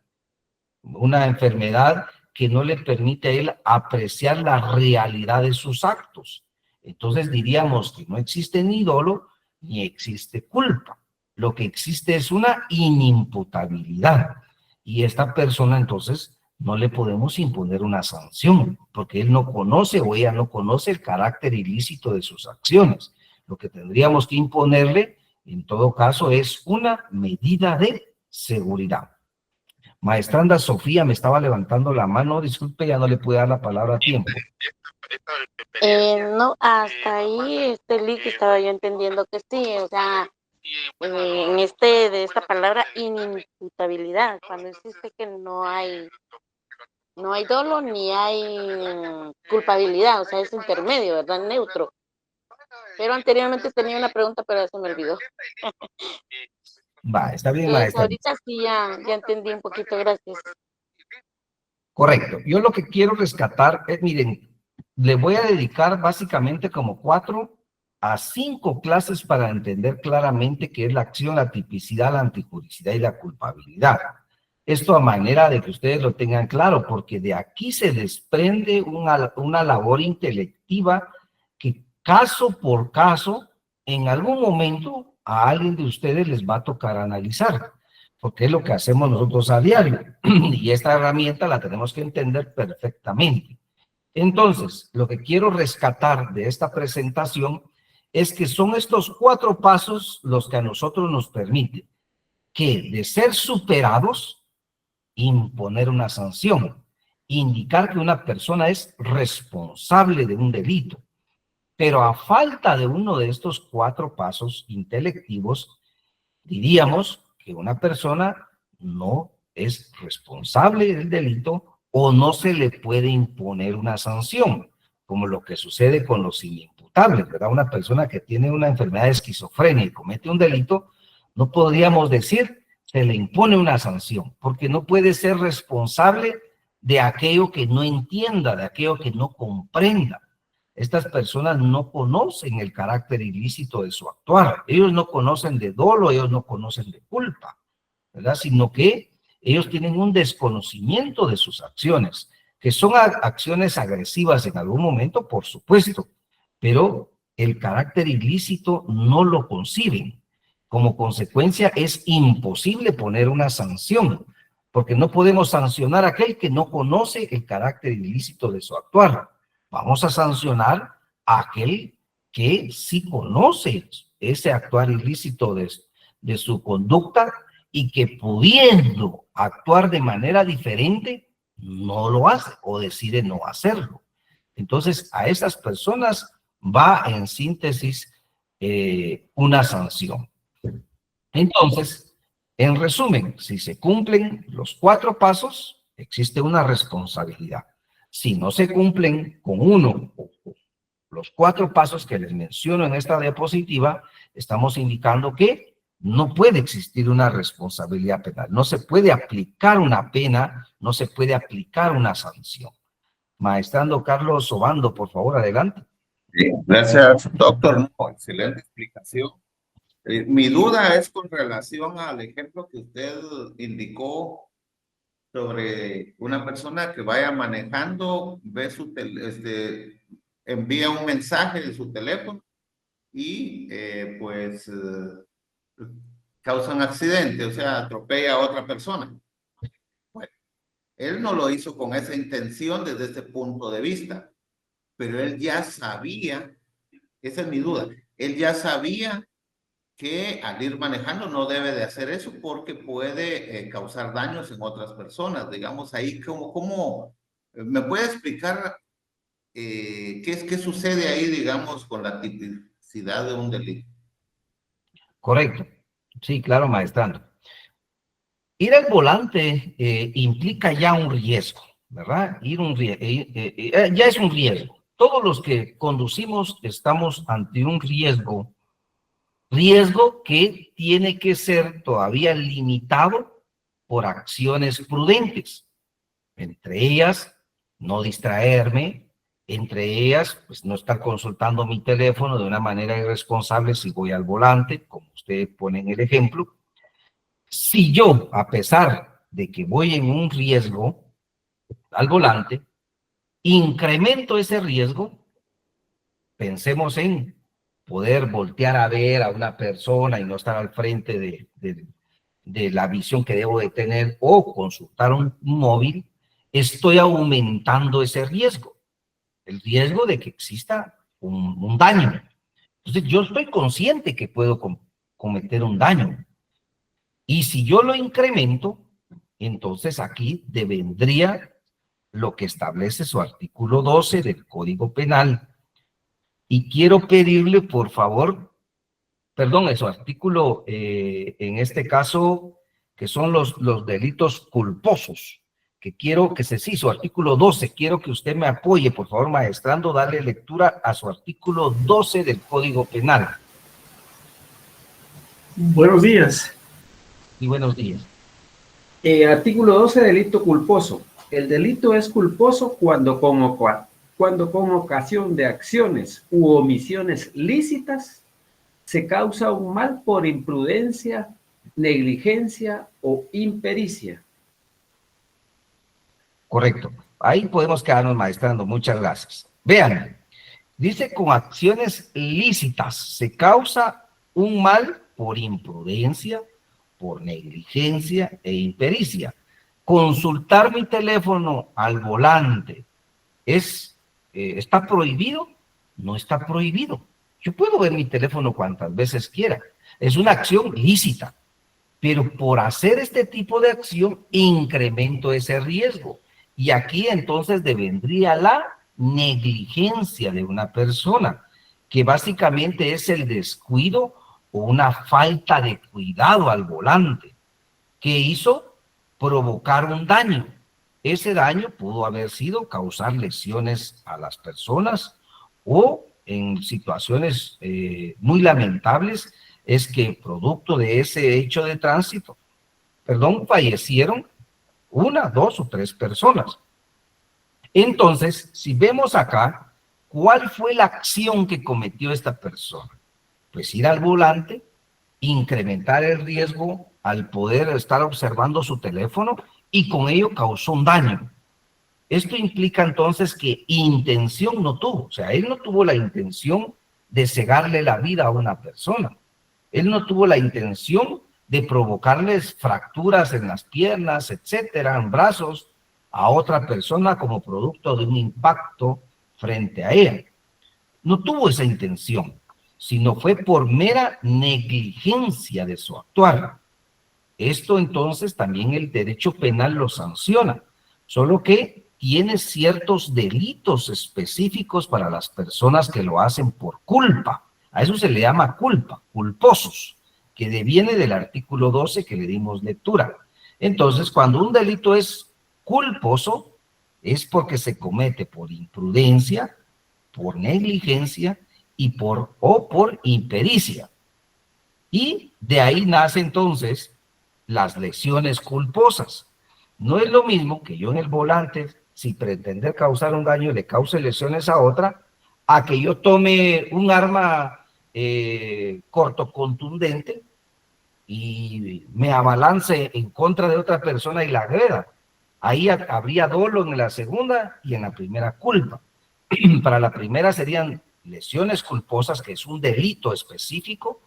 una enfermedad que no le permite a él apreciar la realidad de sus actos. Entonces diríamos que no existe ni dolo ni existe culpa. Lo que existe es una inimputabilidad. Y esta persona entonces no le podemos imponer una sanción porque él no conoce o ella no conoce el carácter ilícito de sus acciones. Lo que tendríamos que imponerle en todo caso es una medida de seguridad. Maestranda Sofía me estaba levantando la mano, disculpe, ya no le pude dar la palabra a tiempo. No, hasta ahí, Lick, estaba yo entendiendo que sí, o sea, de esta palabra inimputabilidad, cuando existe que no hay dolo ni hay culpabilidad, o sea, es intermedio, ¿verdad? Neutro. Pero anteriormente tenía una pregunta, pero se me olvidó. Va, está bien, maestra. Ahorita sí ya entendí un poquito, gracias. Correcto. Yo lo que quiero rescatar es, miren, le voy a dedicar básicamente como 4 a 5 clases para entender claramente qué es la acción, la tipicidad, la antijuricidad y la culpabilidad. Esto a manera de que ustedes lo tengan claro, porque de aquí se desprende una labor intelectiva que caso por caso, en algún momento a alguien de ustedes les va a tocar analizar, porque es lo que hacemos nosotros a diario, y esta herramienta la tenemos que entender perfectamente. Entonces, lo que quiero rescatar de esta presentación es que son estos 4 pasos los que a nosotros nos permiten que, de ser superados, imponer una sanción, indicar que una persona es responsable de un delito. Pero a falta de uno de estos 4 pasos intelectivos, diríamos que una persona no es responsable del delito o no se le puede imponer una sanción, como lo que sucede con los inimputables, ¿verdad? Una persona que tiene una enfermedad de esquizofrenia y comete un delito, no podríamos decir se le impone una sanción, porque no puede ser responsable de aquello que no entienda, de aquello que no comprenda. Estas personas no conocen el carácter ilícito de su actuar. Ellos no conocen de dolo, ellos no conocen de culpa, ¿verdad? Sino que ellos tienen un desconocimiento de sus acciones, que son acciones agresivas en algún momento, por supuesto, pero el carácter ilícito no lo conciben. Como consecuencia, es imposible poner una sanción, porque no podemos sancionar a aquel que no conoce el carácter ilícito de su actuar. Vamos a sancionar a aquel que sí conoce ese actuar ilícito de su conducta y que, pudiendo actuar de manera diferente, no lo hace o decide no hacerlo. Entonces, a esas personas va, en síntesis, una sanción. Entonces, en resumen, si se cumplen los 4 pasos, existe una responsabilidad. Si no se cumplen con uno o los 4 pasos que les menciono en esta diapositiva, estamos indicando que no puede existir una responsabilidad penal, no se puede aplicar una pena, no se puede aplicar una sanción. Maestrando Carlos Obando, por favor, adelante. Gracias, doctor. No, excelente explicación. Mi duda es con relación al ejemplo que usted indicó sobre una persona que vaya manejando, ve envía un mensaje de su teléfono y causa un accidente, o sea, atropella a otra persona. Bueno, él no lo hizo con esa intención desde ese punto de vista, pero él ya sabía, esa es mi duda, él ya sabía que al ir manejando no debe de hacer eso porque puede causar daños en otras personas. Digamos, ahí, ¿cómo me puede explicar qué sucede ahí, digamos, con la tipicidad de un delito? Correcto. Sí, claro, maestrando. Ir al volante implica ya un riesgo, ¿verdad? Ya es un riesgo. Todos los que conducimos estamos ante un riesgo que tiene que ser todavía limitado por acciones prudentes. Entre ellas, no distraerme, entre ellas, pues no estar consultando mi teléfono de una manera irresponsable si voy al volante, como usted pone en el ejemplo. Si yo, a pesar de que voy en un riesgo al volante, incremento ese riesgo, pensemos en poder voltear a ver a una persona y no estar al frente de la visión que debo de tener o consultar un móvil, estoy aumentando ese riesgo, el riesgo de que exista un daño. Entonces yo estoy consciente que puedo cometer un daño. Y si yo lo incremento, entonces aquí devendría lo que establece su artículo 12 del Código Penal. Y quiero pedirle, por favor, perdón, en su artículo, en este caso, que son los delitos culposos, que quiero que sí, su artículo 12, quiero que usted me apoye, por favor, maestrando, darle lectura a su artículo 12 del Código Penal. Buenos días. Y buenos días. Artículo 12, delito culposo. El delito es culposo cuando con ocasión de acciones u omisiones lícitas se causa un mal por imprudencia, negligencia o impericia. Correcto. Ahí podemos quedarnos maestrando. Muchas gracias. Vean, dice con acciones lícitas se causa un mal por imprudencia, por negligencia e impericia. Consultar mi teléfono al volante ¿está prohibido? No está prohibido. Yo puedo ver mi teléfono cuantas veces quiera. Es una acción lícita, pero por hacer este tipo de acción incremento ese riesgo. Y aquí entonces vendría la negligencia de una persona, que básicamente es el descuido o una falta de cuidado al volante, que hizo provocar un daño. Ese daño pudo haber sido causar lesiones a las personas o en situaciones muy lamentables es que producto de ese hecho de tránsito, fallecieron 1, 2 o 3 personas. Entonces, si vemos acá, ¿cuál fue la acción que cometió esta persona? Pues ir al volante, incrementar el riesgo al poder estar observando su teléfono y con ello causó un daño. Esto implica entonces que intención no tuvo, o sea, él no tuvo la intención de cegarle la vida a una persona. Él no tuvo la intención de provocarles fracturas en las piernas, etcétera, en brazos, a otra persona como producto de un impacto frente a ella. No tuvo esa intención, sino fue por mera negligencia de su actuar. Esto entonces también el derecho penal lo sanciona, solo que tiene ciertos delitos específicos para las personas que lo hacen por culpa. A eso se le llama culpa, culposos, que deviene del artículo 12 que le dimos lectura. Entonces, cuando un delito es culposo, es porque se comete por imprudencia, por negligencia o por impericia. Y de ahí nace entonces las lesiones culposas. No es lo mismo que yo en el volante, sin pretender causar un daño, le cause lesiones a otra, a que yo tome un arma cortocontundente y me abalance en contra de otra persona y la agreda. Ahí habría dolo en la segunda y en la primera culpa. Para la primera serían lesiones culposas, que es un delito específico,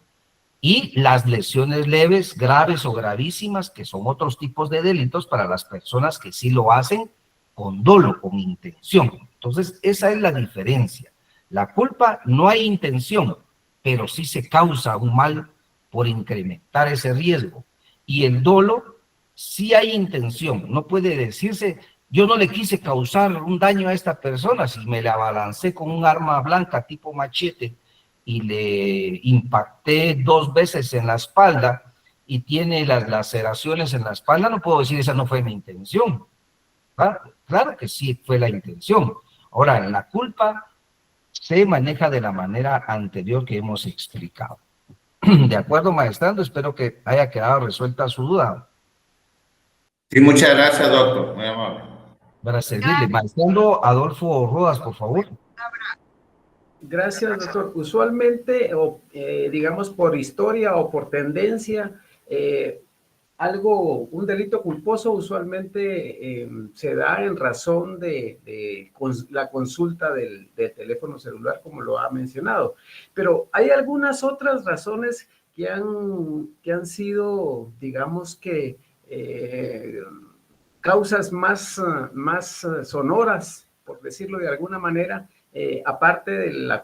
y las lesiones leves, graves o gravísimas, que son otros tipos de delitos para las personas que sí lo hacen con dolo, con intención. Entonces, esa es la diferencia. La culpa no hay intención, pero sí se causa un mal por incrementar ese riesgo. Y el dolo sí hay intención. No puede decirse, yo no le quise causar un daño a esta persona si me la abalancé con un arma blanca tipo machete y le impacté 2 veces en la espalda y tiene las laceraciones en la espalda, no puedo decir esa no fue mi intención. Claro que sí fue la intención. Ahora, en la culpa se maneja de la manera anterior que hemos explicado. De acuerdo, maestrando, espero que haya quedado resuelta su duda. Sí, muchas gracias, doctor. Muy amable. Para servirle. Maestrando Adolfo Rodas, por favor. Gracias, doctor. Usualmente, digamos por historia o por tendencia, un delito culposo usualmente se da en razón de la consulta del teléfono celular, como lo ha mencionado. Pero hay algunas otras razones que han sido, digamos que, causas más sonoras, por decirlo de alguna manera, aparte de la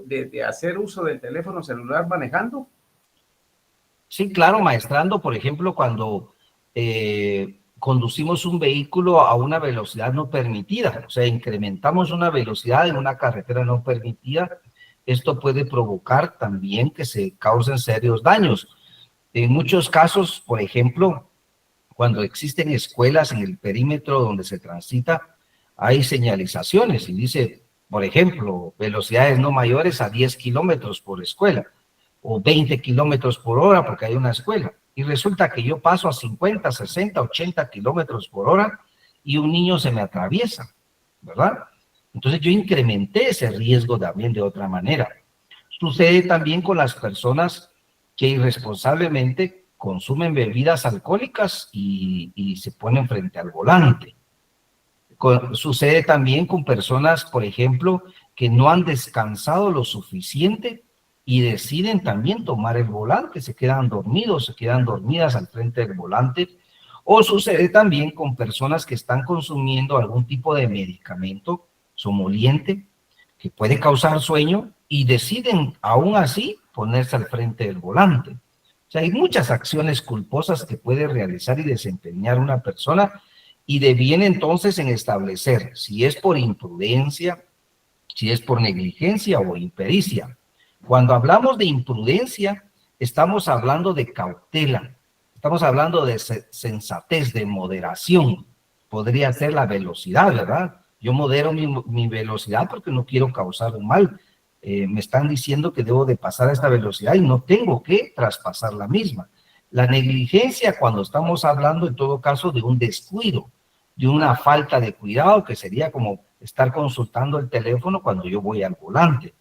de hacer uso del teléfono celular manejando. Sí, claro, maestrando, por ejemplo, cuando conducimos un vehículo a una velocidad no permitida, o sea, incrementamos una velocidad en una carretera no permitida, esto puede provocar también que se causen serios daños. En muchos casos, por ejemplo, cuando existen escuelas en el perímetro donde se transita, hay señalizaciones y dice, por ejemplo, velocidades no mayores a 10 kilómetros por escuela o 20 kilómetros por hora porque hay una escuela. Y resulta que yo paso a 50, 60, 80 kilómetros por hora y un niño se me atraviesa, ¿verdad? Entonces yo incrementé ese riesgo también de otra manera. Sucede también con las personas que irresponsablemente consumen bebidas alcohólicas y se ponen frente al volante. Sucede también con personas, por ejemplo, que no han descansado lo suficiente y deciden también tomar el volante, se quedan dormidos, se quedan dormidas al frente del volante. O sucede también con personas que están consumiendo algún tipo de medicamento somoliente, que puede causar sueño y deciden aún así ponerse al frente del volante. O sea, hay muchas acciones culposas que puede realizar y desempeñar una persona y deviene entonces en establecer si es por imprudencia, si es por negligencia o impericia. Cuando hablamos de imprudencia, estamos hablando de cautela, estamos hablando de sensatez, de moderación. Podría ser la velocidad, ¿verdad? Yo modero mi velocidad porque no quiero causar un mal. Me están diciendo que debo de pasar a esta velocidad y no tengo que traspasar la misma. La negligencia, cuando estamos hablando en todo caso de un descuido, de una falta de cuidado, que sería como estar consultando el teléfono cuando yo voy al volante.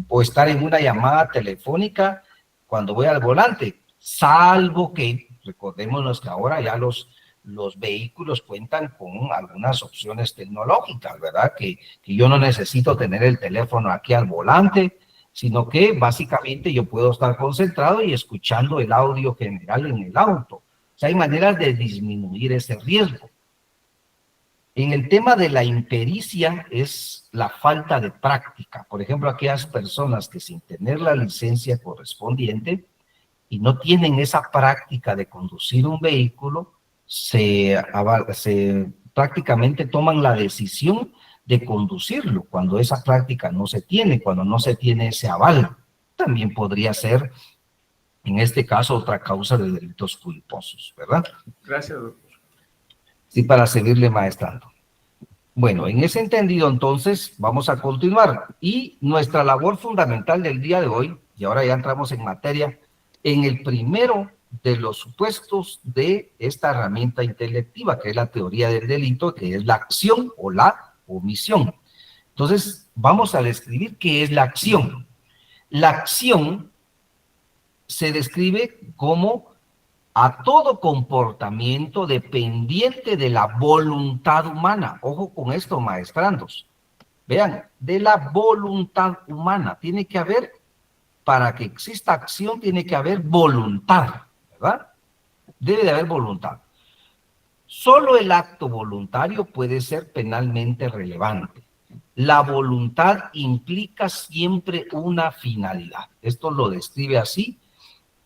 O estar en una llamada telefónica cuando voy al volante, salvo que, recordémonos que ahora ya los vehículos cuentan con algunas opciones tecnológicas, ¿verdad? Que yo no necesito tener el teléfono aquí al volante, sino que básicamente yo puedo estar concentrado y escuchando el audio general en el auto. O sea, hay maneras de disminuir ese riesgo. En el tema de la impericia es la falta de práctica. Por ejemplo, aquellas personas que sin tener la licencia correspondiente y no tienen esa práctica de conducir un vehículo, prácticamente toman la decisión de conducirlo cuando esa práctica no se tiene, cuando no se tiene ese aval. También podría ser, en este caso, otra causa de delitos culposos, ¿verdad? Gracias, doctor. Sí, para seguirle maestrando. Bueno, en ese entendido, entonces, vamos a continuar. Y nuestra labor fundamental del día de hoy, y ahora ya entramos en materia, en el primero de los supuestos de esta herramienta intelectiva, que es la teoría del delito, que es la acción o la omisión. Entonces, vamos a describir qué es la acción. La acción se describe como a todo comportamiento dependiente de la voluntad humana. Ojo con esto, maestrandos. Vean, de la voluntad humana. Tiene que haber, para que exista acción, tiene que haber voluntad, ¿verdad? Debe de haber voluntad. Solo el acto voluntario puede ser penalmente relevante. La voluntad implica siempre una finalidad. Esto lo describe así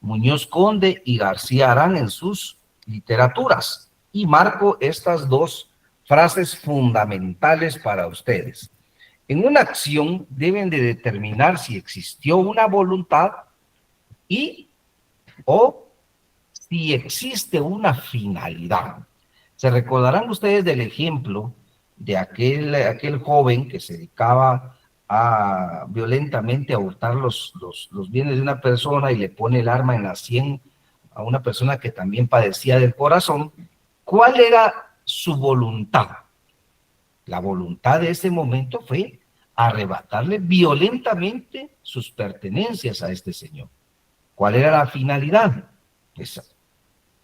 Muñoz Conde y García Arán en sus literaturas. Y marco estas dos frases fundamentales para ustedes. En una acción deben de determinar si existió una voluntad o si existe una finalidad. Se recordarán ustedes del ejemplo de aquel joven que se dedicaba violentamente a hurtar los bienes de una persona y le pone el arma en la sien a una persona que también padecía del corazón. ¿Cuál era su voluntad? La voluntad de ese momento fue arrebatarle violentamente sus pertenencias a este señor. ¿Cuál era la finalidad? Pues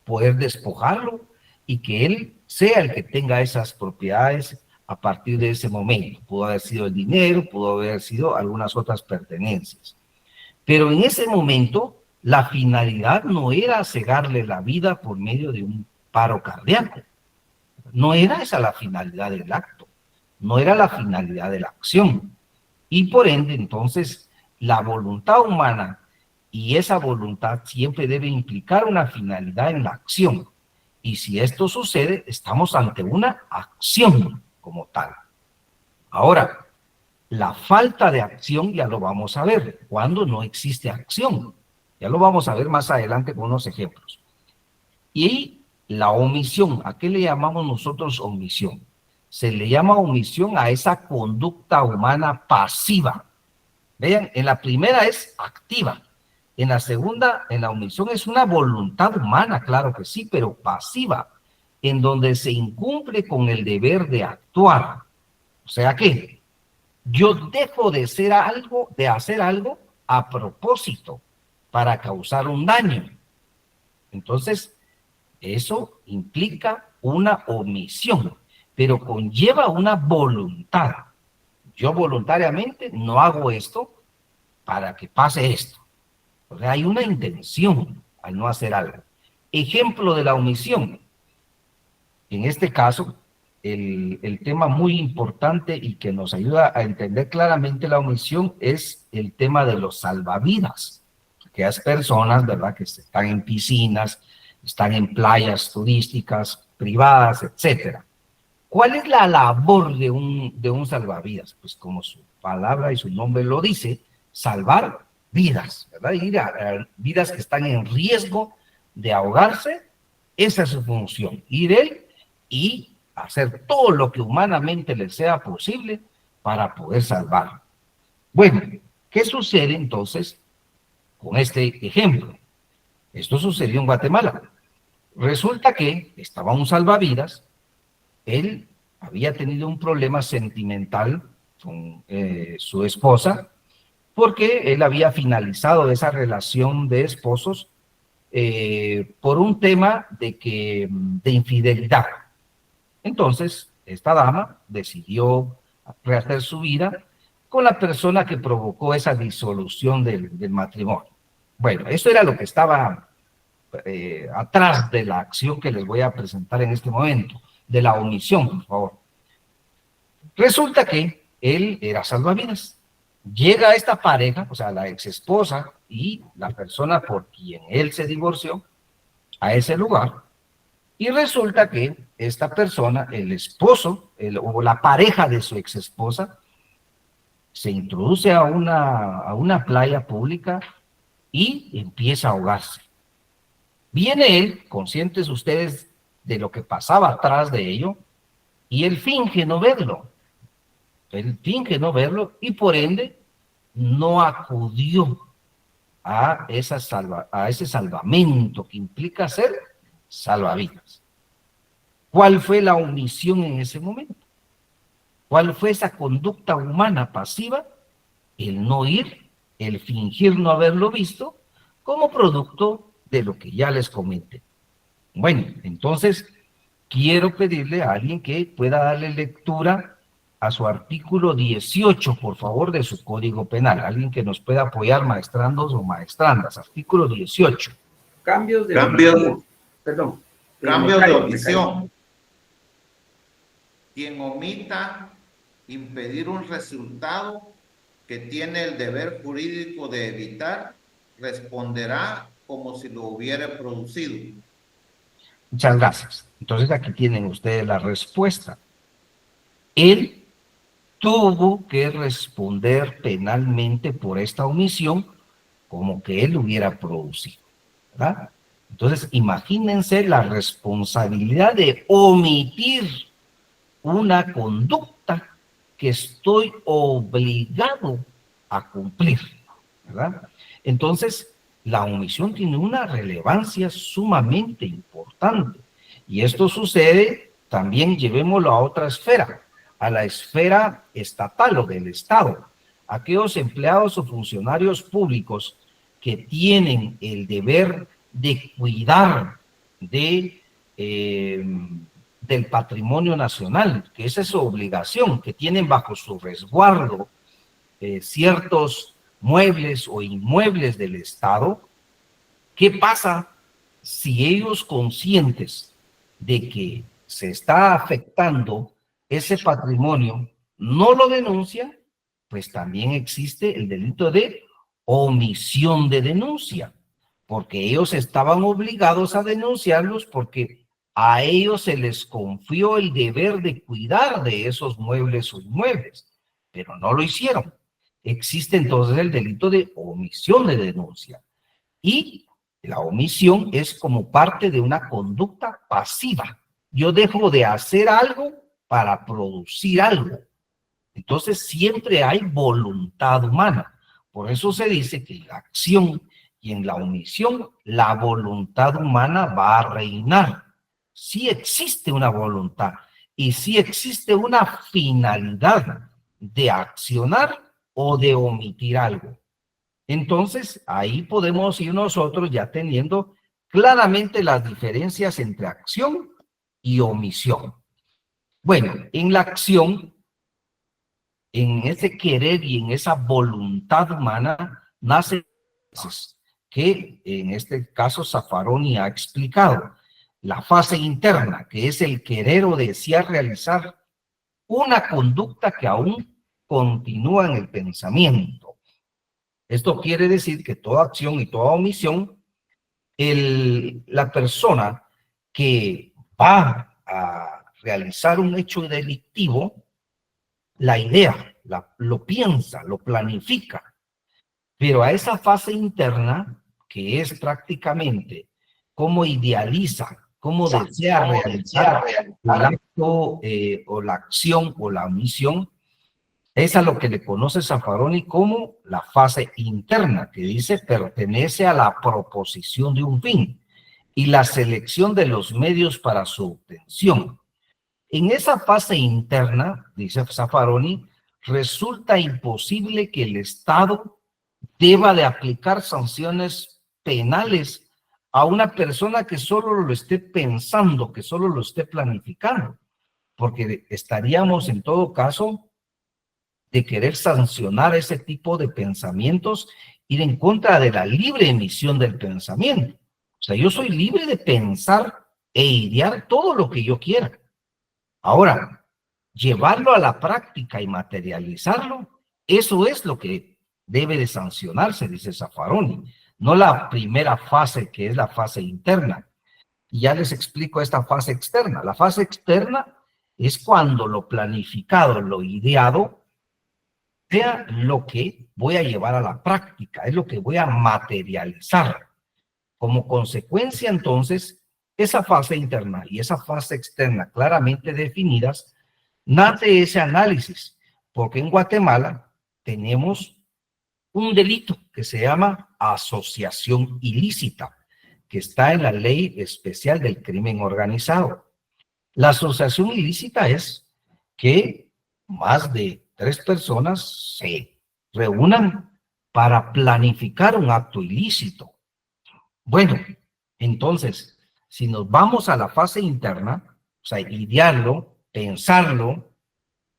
poder despojarlo y que él sea el que tenga esas propiedades a partir de ese momento. Pudo haber sido el dinero, pudo haber sido algunas otras pertenencias. Pero en ese momento, la finalidad no era cegarle la vida por medio de un paro cardíaco. No era esa la finalidad del acto. No era la finalidad de la acción. Y por ende, entonces, la voluntad humana y esa voluntad siempre debe implicar una finalidad en la acción. Y si esto sucede, estamos ante una acción como tal. Ahora, la falta de acción ya lo vamos a ver, cuando no existe acción. Ya lo vamos a ver más adelante con unos ejemplos. Y la omisión, ¿a qué le llamamos nosotros omisión? Se le llama omisión a esa conducta humana pasiva. Vean, en la primera es activa. En la segunda, en la omisión, es una voluntad humana, claro que sí, pero pasiva, en donde se incumple con el deber de actuar. O sea que yo dejo de hacer algo a propósito para causar un daño. Entonces, eso implica una omisión, pero conlleva una voluntad. Yo voluntariamente no hago esto para que pase esto. O sea, hay una intención al no hacer algo. Ejemplo de la omisión. En este caso, el tema muy importante y que nos ayuda a entender claramente la omisión es el tema de los salvavidas. Aquellas personas, ¿verdad?, que están en piscinas, están en playas turísticas, privadas, etcétera. ¿Cuál es la labor de un salvavidas? Pues como su palabra y su nombre lo dice, salvar vidas, ¿verdad? Vidas que están en riesgo de ahogarse, esa es su función. Ir él y hacer todo lo que humanamente les sea posible para poder salvar. Bueno, ¿qué sucede entonces con este ejemplo? Esto sucedió en Guatemala. Resulta que estaba un salvavidas, él había tenido un problema sentimental con su esposa, porque él había finalizado esa relación de esposos por un tema de infidelidad. Entonces, esta dama decidió rehacer su vida con la persona que provocó esa disolución del matrimonio. Bueno, eso era lo que estaba atrás de la acción que les voy a presentar en este momento, de la omisión, por favor. Resulta que él era salvavidas. Llega esta pareja, o sea, la ex esposa y la persona por quien él se divorció, a ese lugar, y resulta que esta persona, el esposo, o la pareja de su ex esposa, se introduce a una playa pública y empieza a ahogarse. Viene él, conscientes ustedes de lo que pasaba atrás de ello, y él finge no verlo. Él finge no verlo y por ende no acudió a ese salvamento que implica ser salvavidas. ¿Cuál fue la omisión en ese momento? ¿Cuál fue esa conducta humana pasiva? El no ir, el fingir no haberlo visto, como producto de lo que ya les comenté. Bueno, entonces quiero pedirle a alguien que pueda darle lectura a su artículo 18, por favor, de su Código Penal. Alguien que nos pueda apoyar, maestrandos o maestrandas. Artículo 18. Cambios de omisión. Quien omita impedir un resultado que tiene el deber jurídico de evitar, responderá como si lo hubiera producido. Muchas gracias. Entonces aquí tienen ustedes la respuesta. Él tuvo que responder penalmente por esta omisión como que él hubiera producido, ¿verdad? Entonces imagínense la responsabilidad de omitir una conducta que estoy obligado a cumplir, ¿verdad? Entonces, la omisión tiene una relevancia sumamente importante. Y esto sucede, también llevémoslo a otra esfera, a la esfera estatal o del Estado. Aquellos empleados o funcionarios públicos que tienen el deber de cuidar del patrimonio nacional, que esa es su obligación, que tienen bajo su resguardo ciertos muebles o inmuebles del Estado. ¿Qué pasa si ellos, conscientes de que se está afectando ese patrimonio, no lo denuncian? Pues también existe el delito de omisión de denuncia, porque ellos estaban obligados a denunciarlos porque a ellos se les confió el deber de cuidar de esos muebles o inmuebles, pero no lo hicieron. Existe entonces el delito de omisión de denuncia. Y la omisión es como parte de una conducta pasiva. Yo dejo de hacer algo para producir algo. Entonces siempre hay voluntad humana. Por eso se dice que en la acción y en la omisión la voluntad humana va a reinar. Sí existe una voluntad y sí existe una finalidad de accionar o de omitir algo. Entonces, ahí podemos ir nosotros ya teniendo claramente las diferencias entre acción y omisión. Bueno, en la acción, en ese querer y en esa voluntad humana, nace que en este caso Zaffaroni ha explicado. la fase interna, que es el querer o desear realizar una conducta que aún continúa en el pensamiento. Esto quiere decir que toda acción y toda omisión, la persona que va a realizar un hecho delictivo, la idea, lo piensa, lo planifica, pero a esa fase interna, que es prácticamente cómo idealiza, cómo desea realizar el acto o la acción o la omisión, es a lo que le conoce Zaffaroni como la fase interna, que dice pertenece a la proposición de un fin y la selección de los medios para su obtención. En esa fase interna, dice Zaffaroni, resulta imposible que el Estado deba de aplicar sanciones penales a una persona que solo lo esté pensando, que solo lo esté planificando, porque estaríamos en todo caso de querer sancionar ese tipo de pensamientos, ir en contra de la libre emisión del pensamiento. O sea, yo soy libre de pensar e idear todo lo que yo quiera. Ahora, llevarlo a la práctica y materializarlo, eso es lo que debe de sancionarse, dice Zaffaroni, no la primera fase, que es la fase interna. Y ya les explico esta fase externa. La fase externa es cuando lo planificado, lo ideado, sea lo que voy a llevar a la práctica, es lo que voy a materializar. Como consecuencia, entonces, esa fase interna y esa fase externa claramente definidas, nace ese análisis, porque en Guatemala tenemos un delito que se llama asociación ilícita, que está en la Ley Especial del Crimen Organizado. La asociación ilícita es que más de 3 personas se reúnan para planificar un acto ilícito. Bueno, entonces, si nos vamos a la fase interna, o sea, idearlo, pensarlo,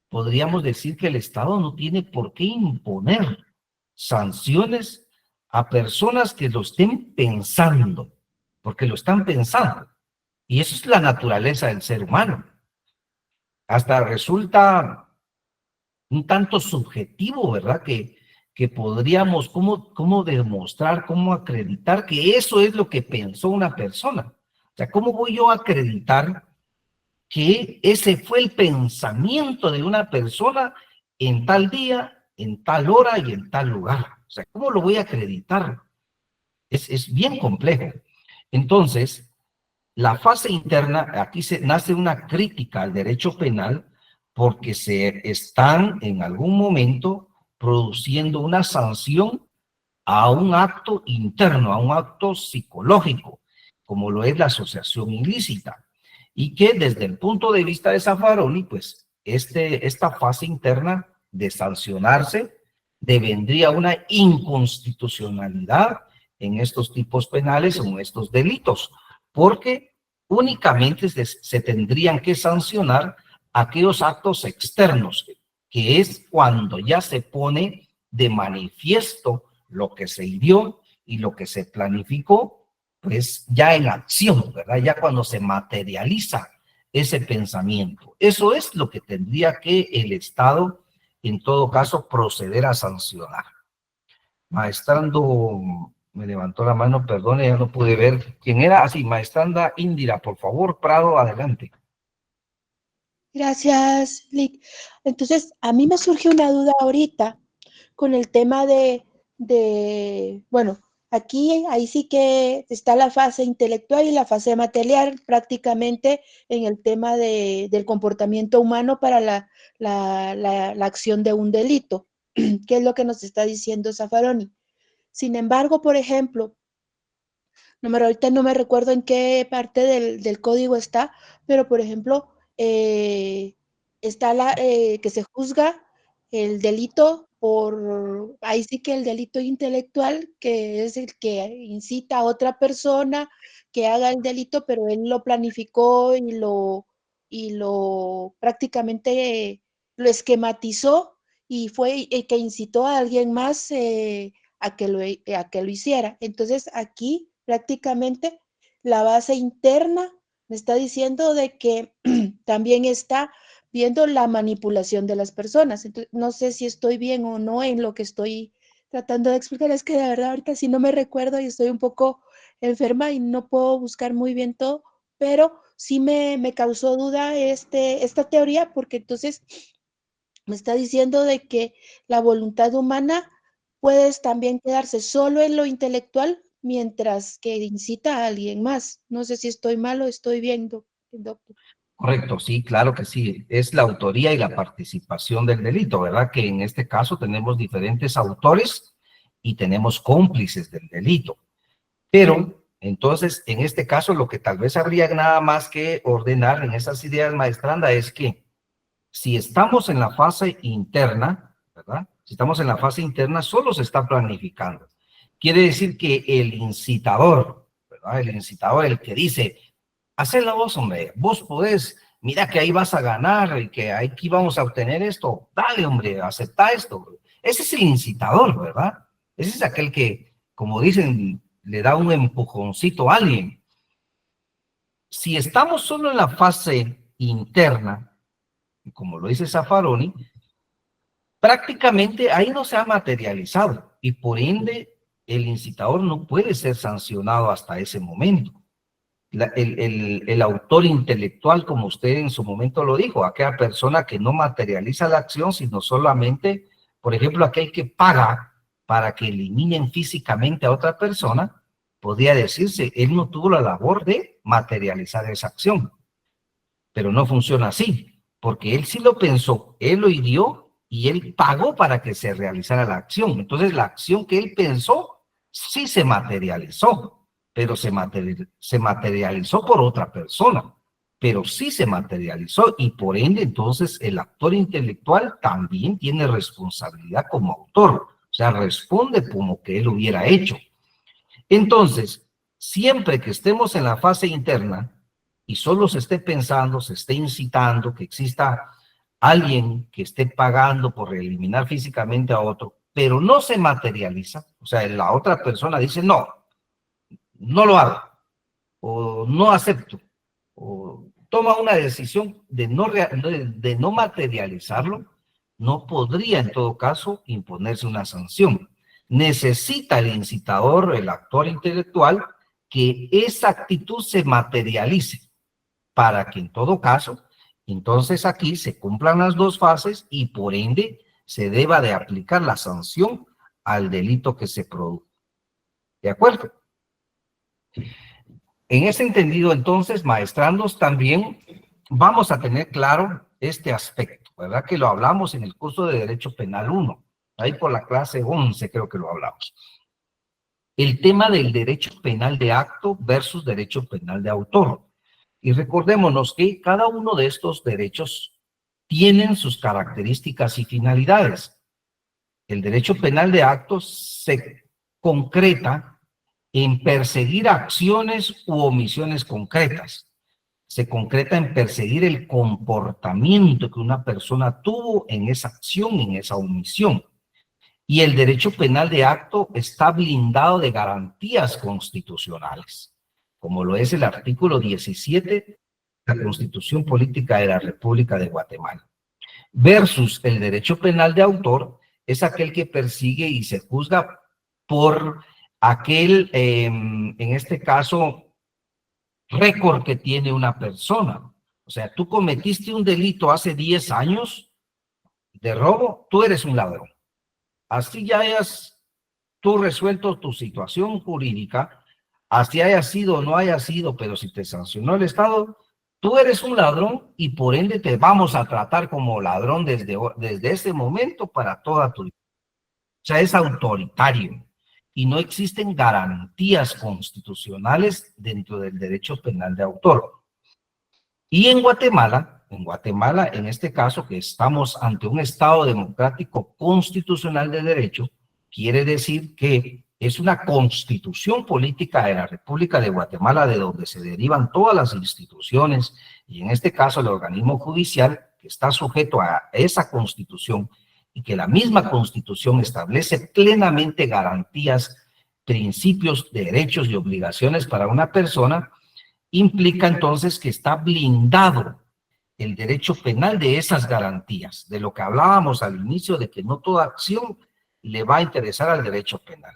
podríamos decir que el Estado no tiene por qué imponer sanciones a personas que lo estén pensando, porque lo están pensando. Y eso es la naturaleza del ser humano. Hasta resulta un tanto subjetivo, ¿verdad? Que podríamos, ¿cómo demostrar, cómo acreditar que eso es lo que pensó una persona? O sea, ¿cómo voy yo a acreditar que ese fue el pensamiento de una persona en tal día, en tal hora y en tal lugar? O sea, ¿cómo lo voy a acreditar? Es bien complejo. Entonces, la fase interna, aquí nace una crítica al derecho penal porque se están en algún momento produciendo una sanción a un acto interno, a un acto psicológico, como lo es la asociación ilícita, y que desde el punto de vista de Zaffaroni, pues esta fase interna de sancionarse devendría una inconstitucionalidad en estos tipos penales o en estos delitos, porque únicamente se tendrían que sancionar aquellos actos externos, que es cuando ya se pone de manifiesto lo que se ideó y lo que se planificó, pues ya en acción, ¿verdad? Ya cuando se materializa ese pensamiento. Eso es lo que tendría que el Estado, en todo caso, proceder a sancionar. Maestrando, me levantó la mano, perdone, ya no pude ver quién era. Así, maestranda Indira, por favor, Prado, adelante. Gracias, Lick. Entonces, a mí me surge una duda ahorita con el tema bueno, aquí, ahí sí que está la fase intelectual y la fase material prácticamente en el tema del comportamiento humano para la acción de un delito, que es lo que nos está diciendo Zaffaroni. Sin embargo, por ejemplo, ahorita no me recuerdo en qué parte del código está, pero por ejemplo, está que se juzga el delito ahí sí que el delito intelectual, que es el que incita a otra persona que haga el delito, pero él lo planificó y lo prácticamente lo esquematizó y fue el que incitó a alguien más a que lo hiciera. Entonces aquí prácticamente la base interna Me está diciendo de que también está viendo la manipulación de las personas. Entonces, no sé si estoy bien o no en lo que estoy tratando de explicar. Es que de verdad ahorita sí no me recuerdo y estoy un poco enferma y no puedo buscar muy bien todo, pero sí me causó duda esta teoría, porque entonces me está diciendo de que la voluntad humana puede también quedarse solo en lo intelectual mientras que incita a alguien más. No sé si estoy mal o estoy bien, doctor. Correcto, sí, claro que sí. Es la autoría y la participación del delito, ¿verdad? Que en este caso tenemos diferentes autores y tenemos cómplices del delito. Pero, entonces, en este caso, lo que tal vez habría nada más que ordenar en esas ideas, maestranda, es que si estamos en la fase interna, ¿verdad? Si estamos en la fase interna, solo se está planificando. Quiere decir que el incitador, ¿verdad? El incitador, el que dice, hacela vos, hombre, vos podés, mira que ahí vas a ganar y que aquí vamos a obtener esto, dale, hombre, acepta esto. Ese es el incitador, ¿verdad? Ese es aquel que, como dicen, le da un empujoncito a alguien. Si estamos solo en la fase interna, como lo dice Zaffaroni, prácticamente ahí no se ha materializado y por ende el incitador no puede ser sancionado hasta ese momento. El autor intelectual, como usted en su momento lo dijo, aquella persona que no materializa la acción, sino solamente, por ejemplo, aquel que paga para que eliminen físicamente a otra persona, podría decirse, él no tuvo la labor de materializar esa acción. Pero no funciona así, porque él sí lo pensó, él lo hirió y él pagó para que se realizara la acción. Entonces la acción que él pensó sí se materializó, pero se materializó por otra persona, pero sí se materializó y por ende entonces el actor intelectual también tiene responsabilidad como autor, o sea, responde como que él hubiera hecho. Entonces, siempre que estemos en la fase interna y solo se esté pensando, se esté incitando que exista alguien que esté pagando por eliminar físicamente a otro, pero no se materializa, o sea, la otra persona dice, no, no lo hago, o no acepto, o toma una decisión de no materializarlo, no podría en todo caso imponerse una sanción. Necesita el incitador, el actor intelectual, que esa actitud se materialice para que en todo caso, entonces aquí se cumplan las dos fases y por ende se deba de aplicar la sanción al delito que se produjo. ¿De acuerdo? En ese entendido, entonces, maestrandos, también vamos a tener claro este aspecto, ¿verdad? Que lo hablamos en el curso de Derecho Penal 1, ahí por la clase 11 creo que lo hablamos. El tema del derecho penal de acto versus derecho penal de autor. Y recordémonos que cada uno de estos derechos tienen sus características y finalidades. El derecho penal de acto se concreta en perseguir acciones u omisiones concretas. Se concreta en perseguir el comportamiento que una persona tuvo en esa acción, en esa omisión. Y el derecho penal de acto está blindado de garantías constitucionales, como lo es el artículo 17 de la Constitución Política de la República de Guatemala. Versus el derecho penal de autor es aquel que persigue y se juzga por aquel, en este caso, récord que tiene una persona. O sea, tú cometiste un delito hace 10 años de robo, tú eres un ladrón. Así ya hayas tú resuelto tu situación jurídica, así haya sido o no haya sido, pero si te sancionó el Estado, tú eres un ladrón y por ende te vamos a tratar como ladrón desde ese momento para toda tu vida. O sea, es autoritario y no existen garantías constitucionales dentro del derecho penal de autor. Y en Guatemala, en este caso, que estamos ante un Estado democrático constitucional de derecho, quiere decir que es una constitución política de la República de Guatemala de donde se derivan todas las instituciones y en este caso el organismo judicial que está sujeto a esa constitución y que la misma constitución establece plenamente garantías, principios, derechos y obligaciones para una persona. implica entonces que está blindado el derecho penal de esas garantías, de lo que hablábamos al inicio, de que no toda acción le va a interesar al derecho penal.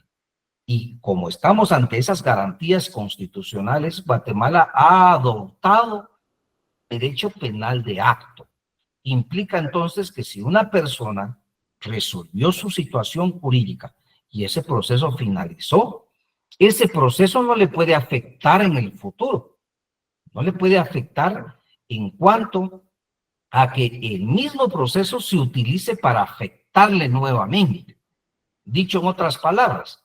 Y como estamos ante esas garantías constitucionales, Guatemala ha adoptado derecho penal de acto. Implica entonces que si una persona resolvió su situación jurídica y ese proceso finalizó, ese proceso no le puede afectar en el futuro, no le puede afectar en cuanto a que el mismo proceso se utilice para afectarle nuevamente. Dicho en otras palabras,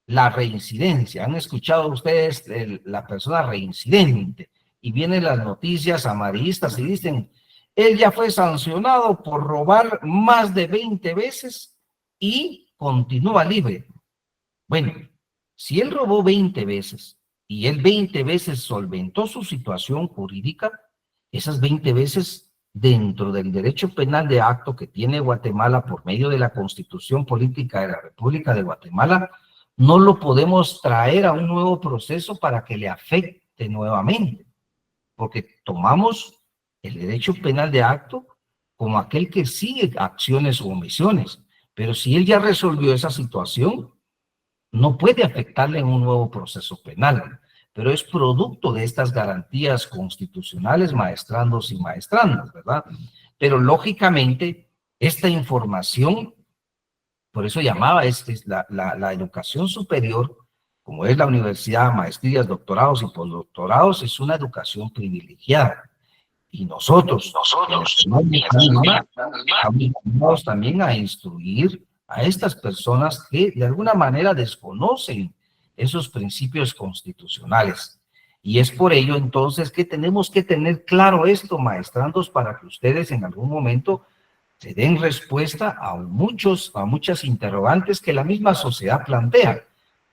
la reincidencia. ¿Han escuchado ustedes la persona reincidente? Y vienen las noticias amarillistas y dicen, él ya fue sancionado por robar más de 20 veces y continúa libre. Bueno, si él robó 20 veces y él 20 veces solventó su situación jurídica, esas 20 veces dentro del derecho penal de acto que tiene Guatemala por medio de la Constitución Política de la República de Guatemala, no lo podemos traer a un nuevo proceso para que le afecte nuevamente, porque tomamos el derecho penal de acto como aquel que sigue acciones o omisiones, pero si él ya resolvió esa situación, no puede afectarle en un nuevo proceso penal, pero es producto de estas garantías constitucionales, maestrandos y maestrandas, ¿verdad? Pero lógicamente, esta información, por eso llamaba, es la educación superior, como es la universidad, maestrías, doctorados y postdoctorados, es una educación privilegiada. Y nosotros estamos también a instruir a estas personas que de alguna manera desconocen esos principios constitucionales. Y es por ello entonces que tenemos que tener claro esto, maestrandos, para que ustedes en algún momento se den respuesta a muchas interrogantes que la misma sociedad plantea.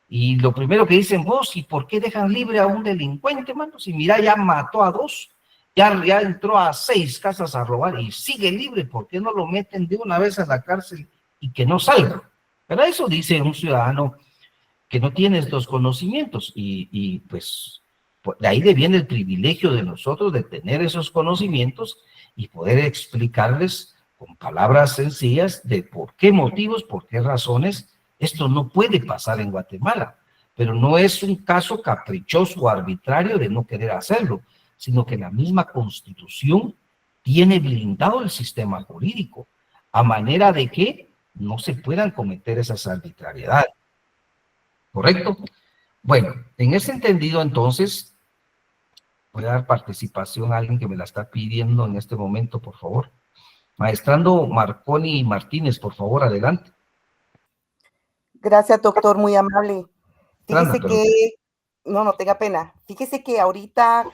Y lo primero que dicen, vos, ¿y por qué dejan libre a un delincuente, mano? Si mira, ya mató a 2, ya entró a 6 casas a robar y sigue libre, ¿por qué no lo meten de una vez a la cárcel y que no salga? Pero eso dice un ciudadano que no tiene estos conocimientos y pues de ahí viene el privilegio de nosotros de tener esos conocimientos y poder explicarles con palabras sencillas de por qué motivos, por qué razones esto no puede pasar en Guatemala. Pero no es un caso caprichoso o arbitrario de no querer hacerlo, sino que la misma Constitución tiene blindado el sistema jurídico, a manera de que no se puedan cometer esas arbitrariedades. ¿Correcto? Bueno, en ese entendido, entonces, voy a dar participación a alguien que me la está pidiendo en este momento, por favor. Maestrando Marconi Martínez, por favor, adelante. Gracias, doctor, muy amable. Fíjese Pero... que, no tenga pena. Fíjese que ahorita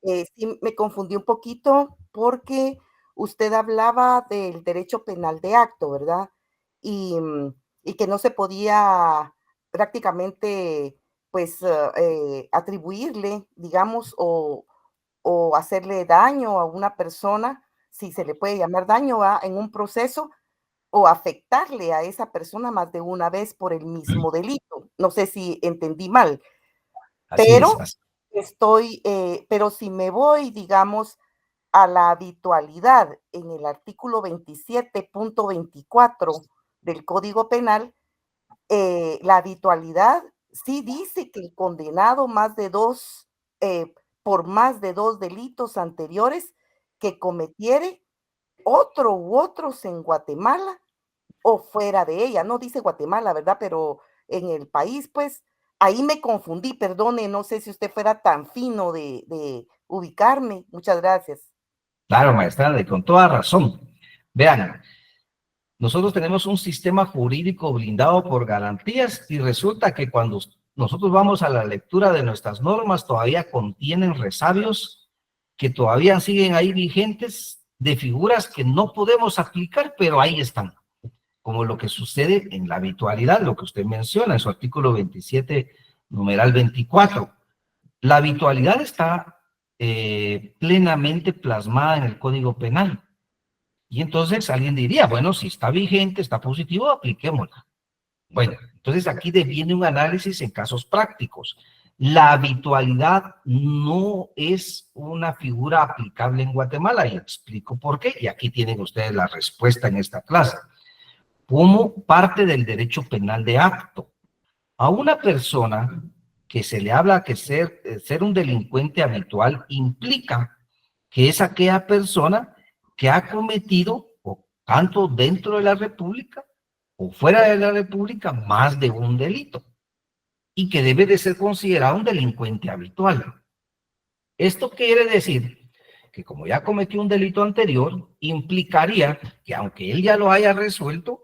sí me confundí un poquito porque usted hablaba del derecho penal de acto, ¿verdad? Y que no se podía prácticamente, pues, atribuirle, digamos, o hacerle daño a una persona, si se le puede llamar daño, en un proceso, o afectarle a esa persona más de una vez por el mismo delito. No sé si entendí mal, pero pero si me voy, digamos, a la habitualidad en el artículo 27.24 del Código Penal, la habitualidad sí dice que el condenado por más de 2 delitos anteriores que cometiere otro u otros en Guatemala o fuera de ella. No dice Guatemala, ¿verdad? Pero en el país, pues, ahí me confundí, perdone, no sé si usted fuera tan fino de ubicarme. Muchas gracias. Claro, maestra, con toda razón. Vean, nosotros tenemos un sistema jurídico blindado por garantías y resulta que cuando nosotros vamos a la lectura de nuestras normas todavía contienen resabios que todavía siguen ahí vigentes de figuras que no podemos aplicar, pero ahí están. Como lo que sucede en la habitualidad, lo que usted menciona en su artículo 27, numeral 24. La habitualidad está plenamente plasmada en el Código Penal. Y entonces alguien diría, bueno, si está vigente, está positivo, apliquémosla. Bueno, entonces aquí viene un análisis en casos prácticos. La habitualidad no es una figura aplicable en Guatemala, y explico por qué, y aquí tienen ustedes la respuesta en esta clase. Como parte del derecho penal de acto, a una persona que se le habla que ser un delincuente habitual implica que es aquella persona que ha cometido, o tanto dentro de la República o fuera de la República, más de un delito, y que debe de ser considerado un delincuente habitual. Esto quiere decir que como ya cometió un delito anterior, implicaría que aunque él ya lo haya resuelto,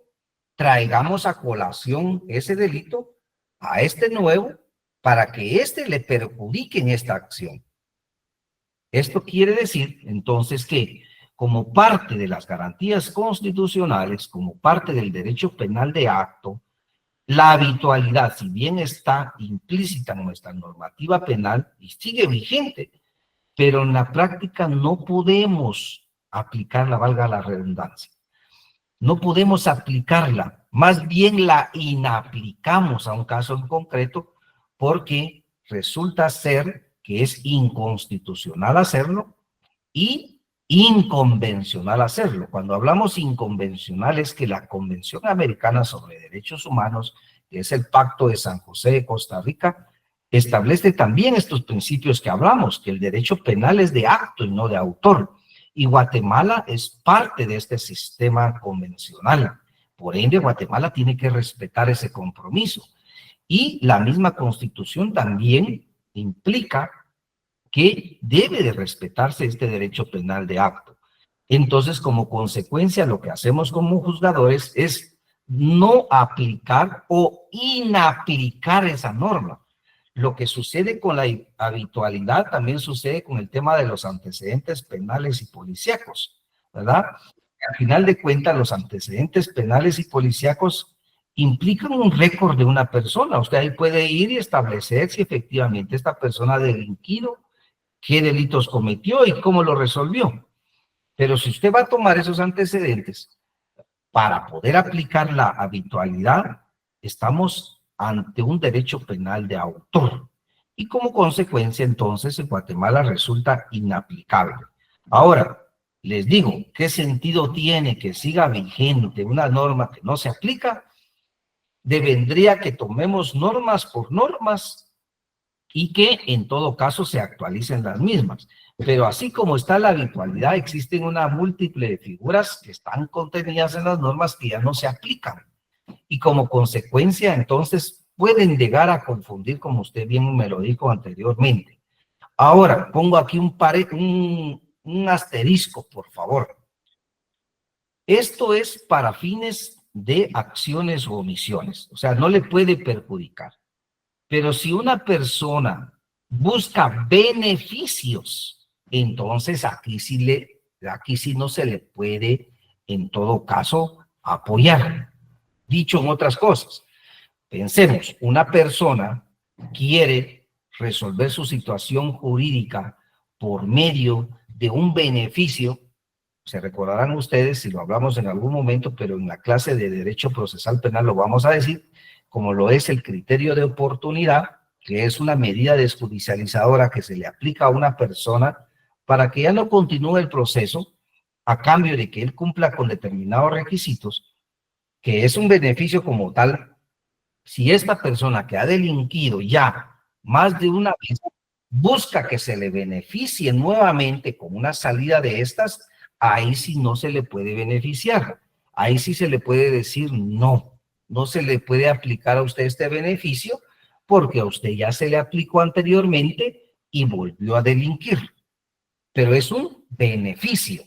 traigamos a colación ese delito a este nuevo para que éste le perjudique en esta acción. Esto quiere decir entonces que como parte de las garantías constitucionales, como parte del derecho penal de acto, la habitualidad, si bien está implícita en nuestra normativa penal y sigue vigente, pero en la práctica no podemos aplicarla, valga la redundancia. No podemos aplicarla, más bien la inaplicamos a un caso en concreto porque resulta ser que es inconstitucional hacerlo y inconvencional hacerlo. Cuando hablamos inconvencional es que la Convención Americana sobre Derechos Humanos, que es el Pacto de San José de Costa Rica, establece también estos principios que hablamos, que el derecho penal es de acto y no de autor. Y Guatemala es parte de este sistema convencional. Por ende, Guatemala tiene que respetar ese compromiso. Y la misma Constitución también implica que debe de respetarse este derecho penal de acto. Entonces, como consecuencia, lo que hacemos como juzgadores es no aplicar o inaplicar esa norma. Lo que sucede con la habitualidad también sucede con el tema de los antecedentes penales y policíacos, ¿verdad? Al final de cuentas, los antecedentes penales y policíacos implican un récord de una persona. Usted ahí puede ir y establecer si efectivamente esta persona ha delinquido, qué delitos cometió y cómo lo resolvió. Pero si usted va a tomar esos antecedentes para poder aplicar la habitualidad, estamos ante un derecho penal de autor. Y como consecuencia, entonces, en Guatemala resulta inaplicable. Ahora, les digo, ¿qué sentido tiene que siga vigente una norma que no se aplica? Devendría que tomemos normas por normas y que en todo caso se actualicen las mismas. Pero así como está la habitualidad, existen una múltiple de figuras que están contenidas en las normas que ya no se aplican. Y como consecuencia, entonces, pueden llegar a confundir, como usted bien me lo dijo anteriormente. Ahora, pongo aquí un asterisco, por favor. Esto es para fines de acciones o omisiones, o sea, no le puede perjudicar. Pero si una persona busca beneficios, entonces aquí sí no se le puede, en todo caso, apoyar. Dicho en otras cosas, pensemos, una persona quiere resolver su situación jurídica por medio de un beneficio. Se recordarán ustedes, si lo hablamos en algún momento, pero en la clase de Derecho Procesal Penal lo vamos a decir, como lo es el criterio de oportunidad, que es una medida desjudicializadora que se le aplica a una persona para que ya no continúe el proceso a cambio de que él cumpla con determinados requisitos, que es un beneficio como tal. Si esta persona que ha delinquido ya más de una vez busca que se le beneficie nuevamente con una salida de estas, ahí sí no se le puede beneficiar. Ahí sí se le puede decir no, no se le puede aplicar a usted este beneficio porque a usted ya se le aplicó anteriormente y volvió a delinquir. Pero es un beneficio.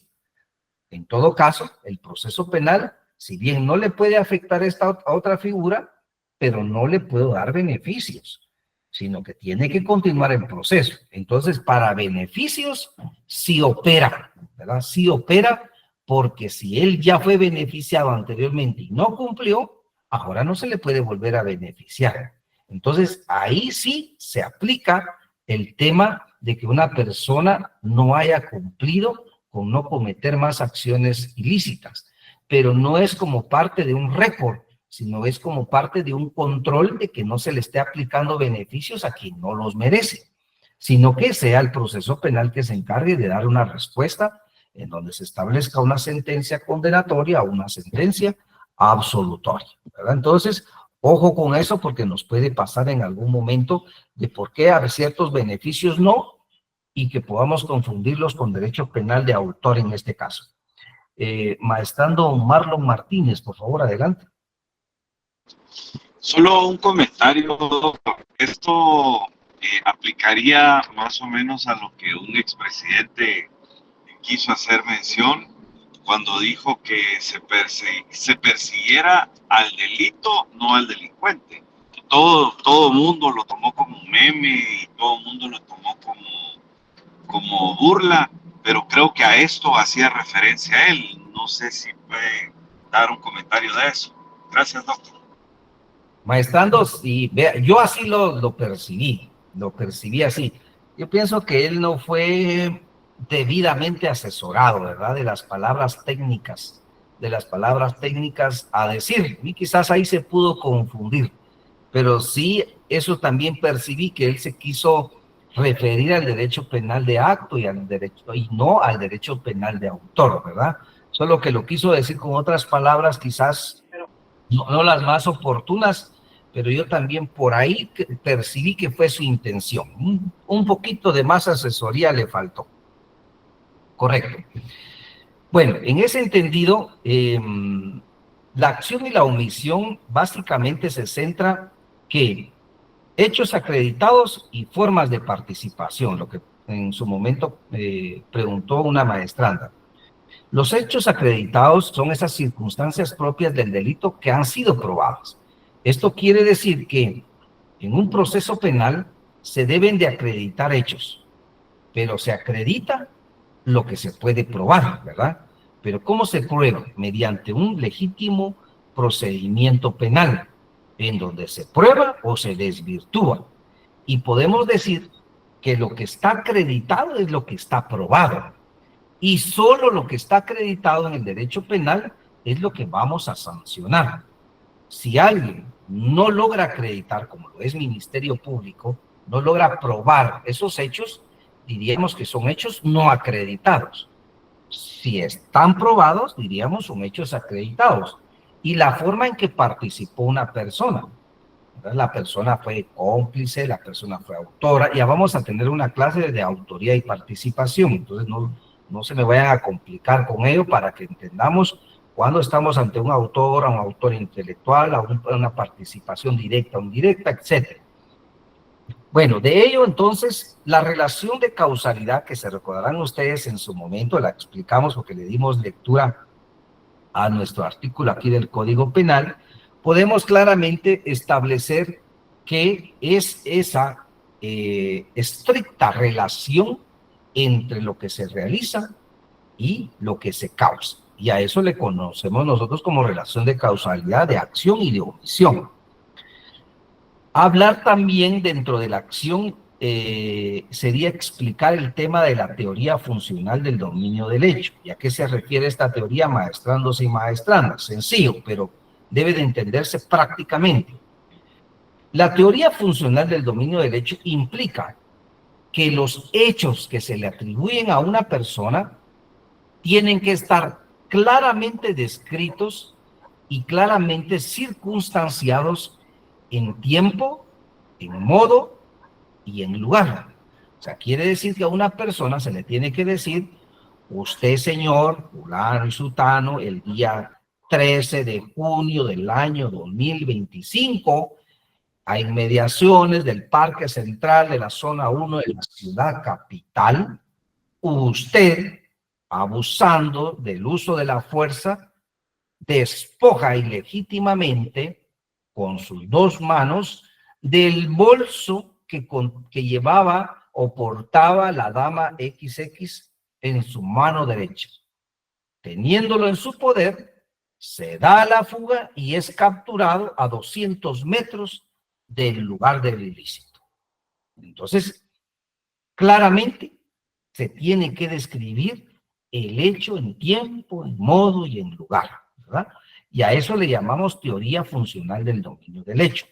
En todo caso, el proceso penal, si bien no le puede afectar a esta otra figura, pero no le puedo dar beneficios, sino que tiene que continuar el proceso. Entonces, para beneficios, sí opera, ¿verdad? Sí opera, porque si él ya fue beneficiado anteriormente y no cumplió, ahora no se le puede volver a beneficiar. Entonces, ahí sí se aplica el tema de que una persona no haya cumplido con no cometer más acciones ilícitas, pero no es como parte de un récord, sino es como parte de un control de que no se le esté aplicando beneficios a quien no los merece, sino que sea el proceso penal que se encargue de dar una respuesta en donde se establezca una sentencia condenatoria o una sentencia absolutoria, ¿verdad? Entonces, ojo con eso porque nos puede pasar en algún momento de por qué a ciertos beneficios no y que podamos confundirlos con derecho penal de autor en este caso. Maestrando Marlon Martínez, por favor, adelante. Solo un comentario, doctor. Esto aplicaría más o menos a lo que un expresidente quiso hacer mención cuando dijo que se persiguiera al delito, no al delincuente. Todo mundo lo tomó como un meme y todo el mundo lo tomó como burla, pero creo que a esto hacía referencia él. No sé si puede dar un comentario de eso. Gracias, doctor. Maestrando, sí, vea, yo así lo percibí así. Yo pienso que él no fue debidamente asesorado, ¿verdad? De las palabras técnicas a decir, y quizás ahí se pudo confundir, pero sí, eso también percibí que él se quiso referir al derecho penal de acto y no al derecho penal de autor, ¿verdad? Solo que lo quiso decir con otras palabras, quizás no las más oportunas, pero yo también por ahí percibí que fue su intención. Un poquito de más asesoría le faltó. Correcto. Bueno, en ese entendido, la acción y la omisión básicamente se centra que hechos acreditados y formas de participación, lo que en su momento preguntó una maestranda. Los hechos acreditados son esas circunstancias propias del delito que han sido probadas. Esto quiere decir que en un proceso penal se deben de acreditar hechos, pero se acredita lo que se puede probar, ¿verdad? Pero ¿cómo se prueba? Mediante un legítimo procedimiento penal, en donde se prueba o se desvirtúa. Y podemos decir que lo que está acreditado es lo que está probado. Y solo lo que está acreditado en el derecho penal es lo que vamos a sancionar. Si alguien no logra acreditar, como lo es Ministerio Público, no logra probar esos hechos, diríamos que son hechos no acreditados. Si están probados, diríamos son hechos acreditados. Y la forma en que participó una persona. ¿Verdad? La persona fue cómplice, la persona fue autora. Ya vamos a tener una clase de autoría y participación. Entonces no se me vayan a complicar con ello para que entendamos cuando estamos ante un autor intelectual, a una participación directa o indirecta, etc. Bueno, de ello entonces, la relación de causalidad que se recordarán ustedes en su momento, la explicamos porque le dimos lectura a nuestro artículo aquí del Código Penal, podemos claramente establecer que es esa estricta relación entre lo que se realiza y lo que se causa. Y a eso le conocemos nosotros como relación de causalidad de acción y de omisión. Hablar también dentro de la acción sería explicar el tema de la teoría funcional del dominio del hecho. ¿Y a qué se refiere esta teoría, maestrandos y maestrandas? Sencillo, pero debe de entenderse prácticamente. La teoría funcional del dominio del hecho implica que los hechos que se le atribuyen a una persona tienen que estar claramente descritos y claramente circunstanciados en tiempo, en modo y en lugar. O sea, quiere decir que a una persona se le tiene que decir, usted, señor, fulano y sutano, el día 13 de junio del año 2025, a inmediaciones del Parque Central de la Zona 1 de la ciudad capital, usted, abusando del uso de la fuerza, despoja ilegítimamente con sus dos manos del bolso que llevaba o portaba la dama XX en su mano derecha. Teniéndolo en su poder, se da a la fuga y es capturado a 200 metros del lugar del ilícito. Entonces, claramente se tiene que describir el hecho en tiempo, en modo y en lugar, ¿verdad? Y a eso le llamamos teoría funcional del dominio del hecho.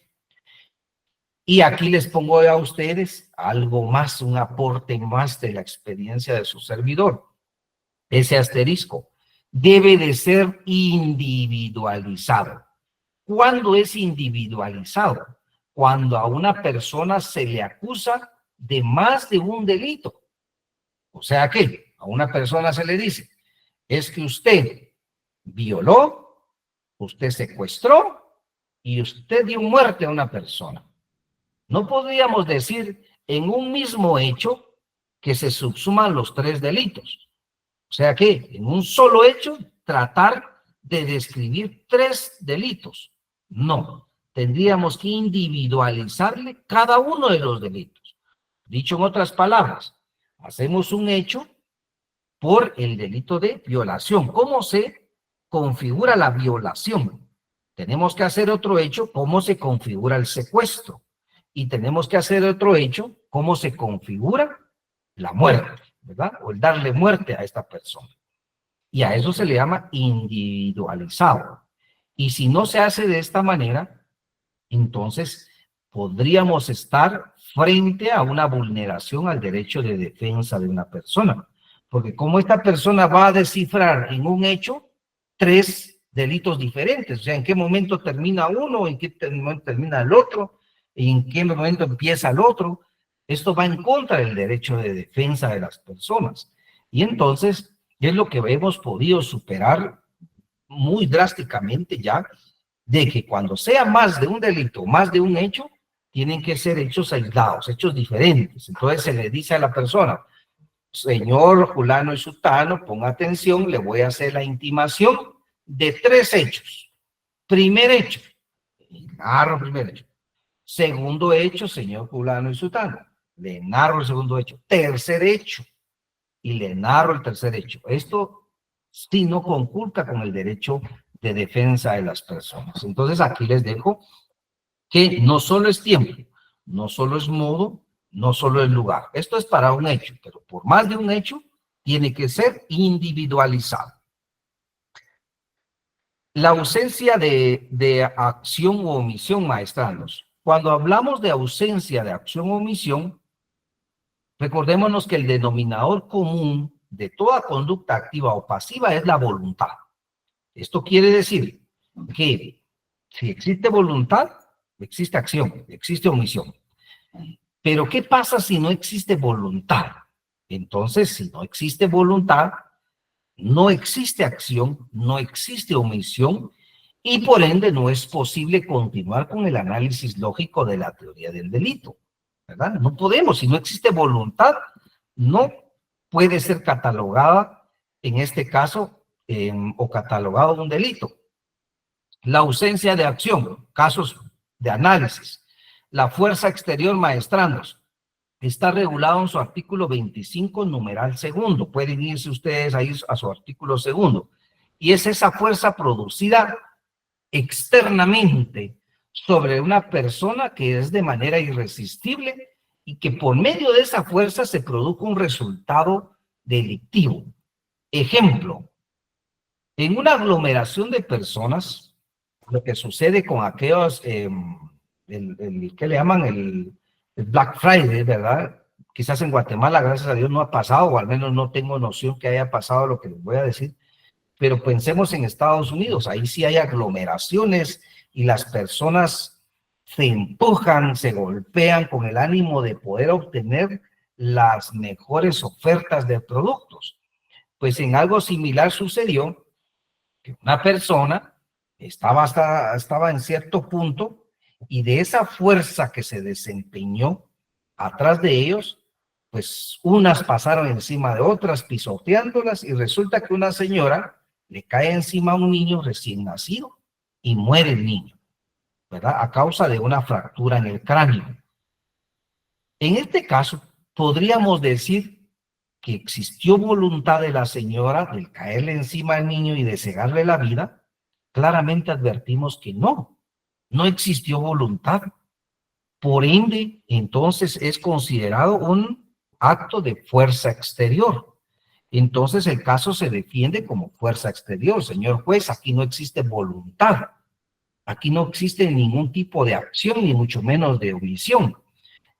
Y aquí les pongo a ustedes algo más, un aporte más de la experiencia de su servidor. Ese asterisco debe de ser individualizado. ¿Cuándo es individualizado? Cuando a una persona se le acusa de más de un delito. O sea que a una persona se le dice, es que usted violó, usted secuestró y usted dio muerte a una persona. No podríamos decir en un mismo hecho que se subsuman los 3 delitos. O sea que en un solo hecho tratar de describir 3 delitos. No, tendríamos que individualizarle cada uno de los delitos. Dicho en otras palabras, hacemos un hecho por el delito de violación. ¿Cómo se configura la violación? Tenemos que hacer otro hecho, ¿cómo se configura el secuestro? Y tenemos que hacer otro hecho, cómo se configura la muerte, ¿verdad? O el darle muerte a esta persona. Y a eso se le llama individualizado. Y si no se hace de esta manera, entonces podríamos estar frente a una vulneración al derecho de defensa de una persona. Porque como esta persona va a descifrar en un hecho 3 delitos diferentes, o sea, en qué momento termina uno, en qué momento termina el otro, en qué momento empieza el otro, esto va en contra del derecho de defensa de las personas. Y entonces es lo que hemos podido superar muy drásticamente ya, de que cuando sea más de un delito, más de un hecho, tienen que ser hechos aislados, hechos diferentes. Entonces se le dice a la persona, señor fulano y sutano, ponga atención, le voy a hacer la intimación de 3 hechos. Primer hecho, narro el primer hecho. Segundo hecho, señor fulano y sutano, le narro el segundo hecho. Tercer hecho, y le narro el tercer hecho. Esto sí no conculca con el derecho de defensa de las personas. Entonces aquí les dejo que no solo es tiempo, no solo es modo, no solo es lugar. Esto es para un hecho, pero por más de un hecho tiene que ser individualizado. La ausencia de acción o omisión, maestranos. Cuando hablamos de ausencia de acción o omisión, recordémonos que el denominador común de toda conducta activa o pasiva es la voluntad. Esto quiere decir que si existe voluntad, existe acción, existe omisión. Pero ¿qué pasa si no existe voluntad? Entonces, si no existe voluntad, no existe acción, no existe omisión y por ende no es posible continuar con el análisis lógico de la teoría del delito, ¿verdad? No podemos, si no existe voluntad, no puede ser catalogada, en este caso, o catalogado un delito. La ausencia de acción, casos de análisis. La fuerza exterior, maestrandos, está regulado en su artículo 25, numeral segundo. Pueden irse ustedes ahí a su artículo segundo. Y es esa fuerza producida externamente sobre una persona que es de manera irresistible y que por medio de esa fuerza se produce un resultado delictivo. Ejemplo, en una aglomeración de personas, lo que sucede con aquellos, ¿qué le llaman? El Black Friday, ¿verdad? Quizás en Guatemala, gracias a Dios, no ha pasado, o al menos no tengo noción que haya pasado lo que les voy a decir, pero pensemos en Estados Unidos, ahí sí hay aglomeraciones y las personas se empujan, se golpean con el ánimo de poder obtener las mejores ofertas de productos. Pues en algo similar sucedió que una persona estaba en cierto punto y de esa fuerza que se desempeñó atrás de ellos, pues unas pasaron encima de otras pisoteándolas y resulta que una señora le cae encima a un niño recién nacido y muere el niño, ¿verdad? A causa de una fractura en el cráneo. En este caso, podríamos decir que existió voluntad de la señora de caerle encima al niño y de cegarle la vida. Claramente advertimos que no existió voluntad. Por ende, entonces es considerado un acto de fuerza exterior. Entonces el caso se defiende como fuerza exterior. Señor juez, aquí no existe voluntad. Aquí no existe ningún tipo de acción, ni mucho menos de omisión.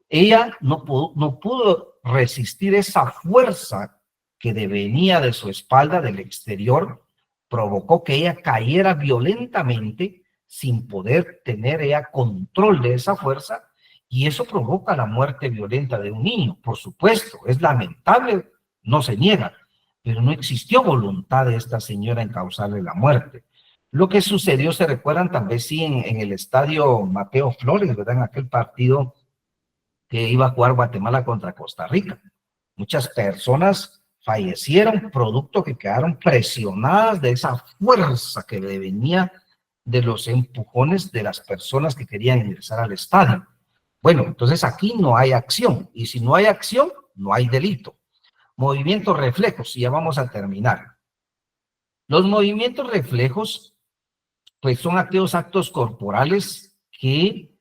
Ella no pudo resistir esa fuerza que venía de su espalda, del exterior, provocó que ella cayera violentamente sin poder tener ella control de esa fuerza, y eso provoca la muerte violenta de un niño. Por supuesto, es lamentable, no se niega, pero no existió voluntad de esta señora en causarle la muerte. Lo que sucedió, se recuerdan también, sí, en el estadio Mateo Flores, ¿verdad? En aquel partido que iba a jugar Guatemala contra Costa Rica. Muchas personas fallecieron producto que quedaron presionadas de esa fuerza que venía de los empujones de las personas que querían ingresar al estadio. Bueno, entonces aquí no hay acción, y si no hay acción, no hay delito. Movimientos reflejos, y ya vamos a terminar. Los movimientos reflejos, pues son aquellos actos corporales que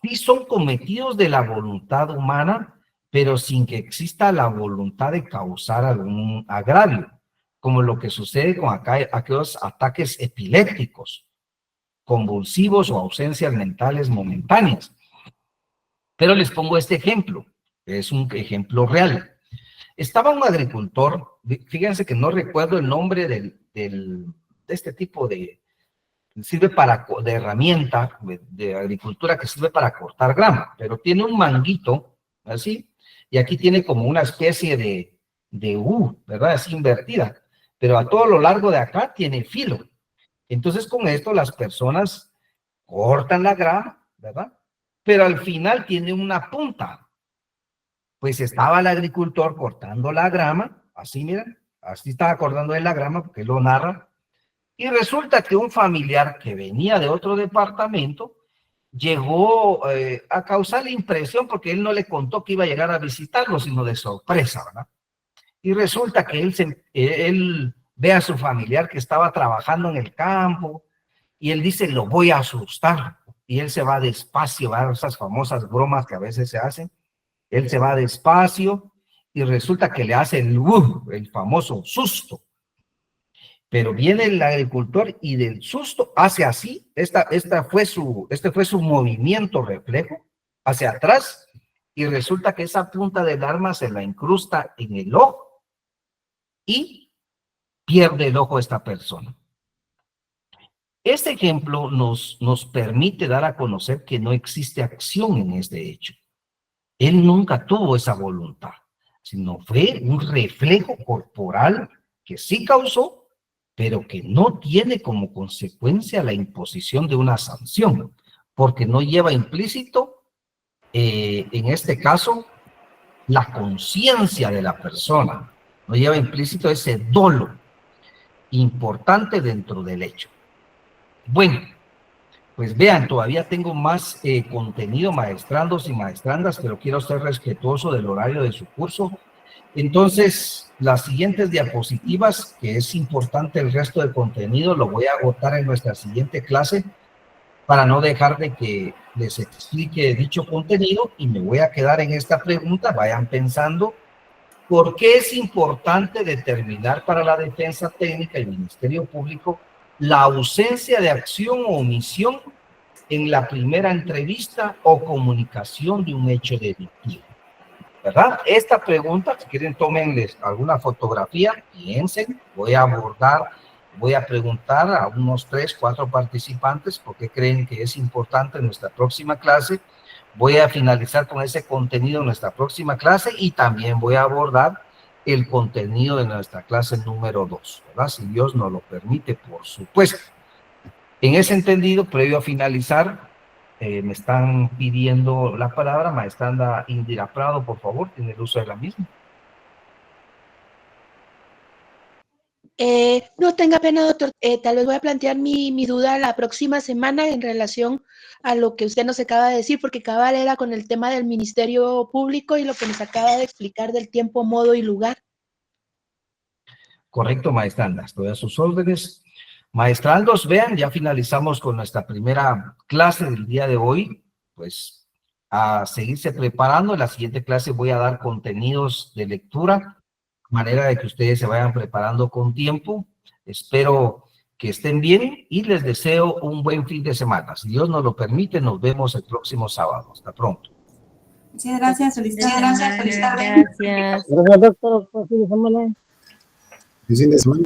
sí son cometidos de la voluntad humana, pero sin que exista la voluntad de causar algún agravio, como lo que sucede con aquellos ataques epilépticos, convulsivos o ausencias mentales momentáneas. Pero les pongo este ejemplo, es un ejemplo real. Estaba un agricultor, fíjense que no recuerdo el nombre de este tipo de herramienta de agricultura que sirve para cortar grama, pero tiene un manguito, así, y aquí tiene como una especie de U, ¿verdad? Así invertida, pero a todo lo largo de acá tiene filo. Entonces con esto las personas cortan la grama, ¿verdad? Pero al final tiene una punta. Pues estaba el agricultor cortando la grama, así miren, así estaba cortando él la grama porque él lo narra. Y resulta que un familiar que venía de otro departamento llegó a causarle impresión porque él no le contó que iba a llegar a visitarlo, sino de sorpresa, ¿verdad? Y resulta que él ve a su familiar que estaba trabajando en el campo y él dice, lo voy a asustar. Y él se va despacio, ¿verdad? Esas famosas bromas que a veces se hacen. Él se va despacio y resulta que le hace el famoso susto. Pero viene el agricultor y del susto hace así, este fue su movimiento reflejo hacia atrás, y resulta que esa punta del arma se la incrusta en el ojo y pierde el ojo esta persona. Este ejemplo nos permite dar a conocer que no existe acción en este hecho. Él nunca tuvo esa voluntad, sino fue un reflejo corporal que sí causó, pero que no tiene como consecuencia la imposición de una sanción, porque no lleva implícito, en este caso, la conciencia de la persona, no lleva implícito ese dolo importante dentro del hecho. Bueno, pues vean, todavía tengo más contenido, maestrandos y maestrandas, pero quiero ser respetuoso del horario de su curso. Entonces, las siguientes diapositivas, que es importante el resto del contenido, lo voy a agotar en nuestra siguiente clase para no dejar de que les explique dicho contenido, y me voy a quedar en esta pregunta. Vayan pensando, ¿por qué es importante determinar para la defensa técnica y Ministerio Público la ausencia de acción o omisión en la primera entrevista o comunicación de un hecho delictivo? ¿Verdad? Esta pregunta, si quieren, tómenles alguna fotografía, piensen, voy a preguntar a unos 3, 4 participantes por qué creen que es importante en nuestra próxima clase. Voy a finalizar con ese contenido en nuestra próxima clase y también voy a abordar el contenido de nuestra clase número 2, ¿verdad? Si Dios nos lo permite, por supuesto. En ese entendido, previo a finalizar, me están pidiendo la palabra. Maestranda Indira Prado, por favor, tiene el uso de la misma. No tenga pena, doctor. Tal vez voy a plantear mi duda la próxima semana en relación a lo que usted nos acaba de decir, porque cabal era con el tema del Ministerio Público y lo que nos acaba de explicar del tiempo, modo y lugar. Correcto, maestranda, estoy a sus órdenes. Maestrandos, vean, ya finalizamos con nuestra primera clase del día de hoy. Pues a seguirse preparando. En la siguiente clase voy a dar contenidos de lectura manera de que ustedes se vayan preparando con tiempo. Espero que estén bien y les deseo un buen fin de semana. Si Dios nos lo permite, nos vemos el próximo sábado. Hasta pronto. Muchas gracias, feliz tarde. Gracias, doctor. Buen fin de semana. Fin de semana.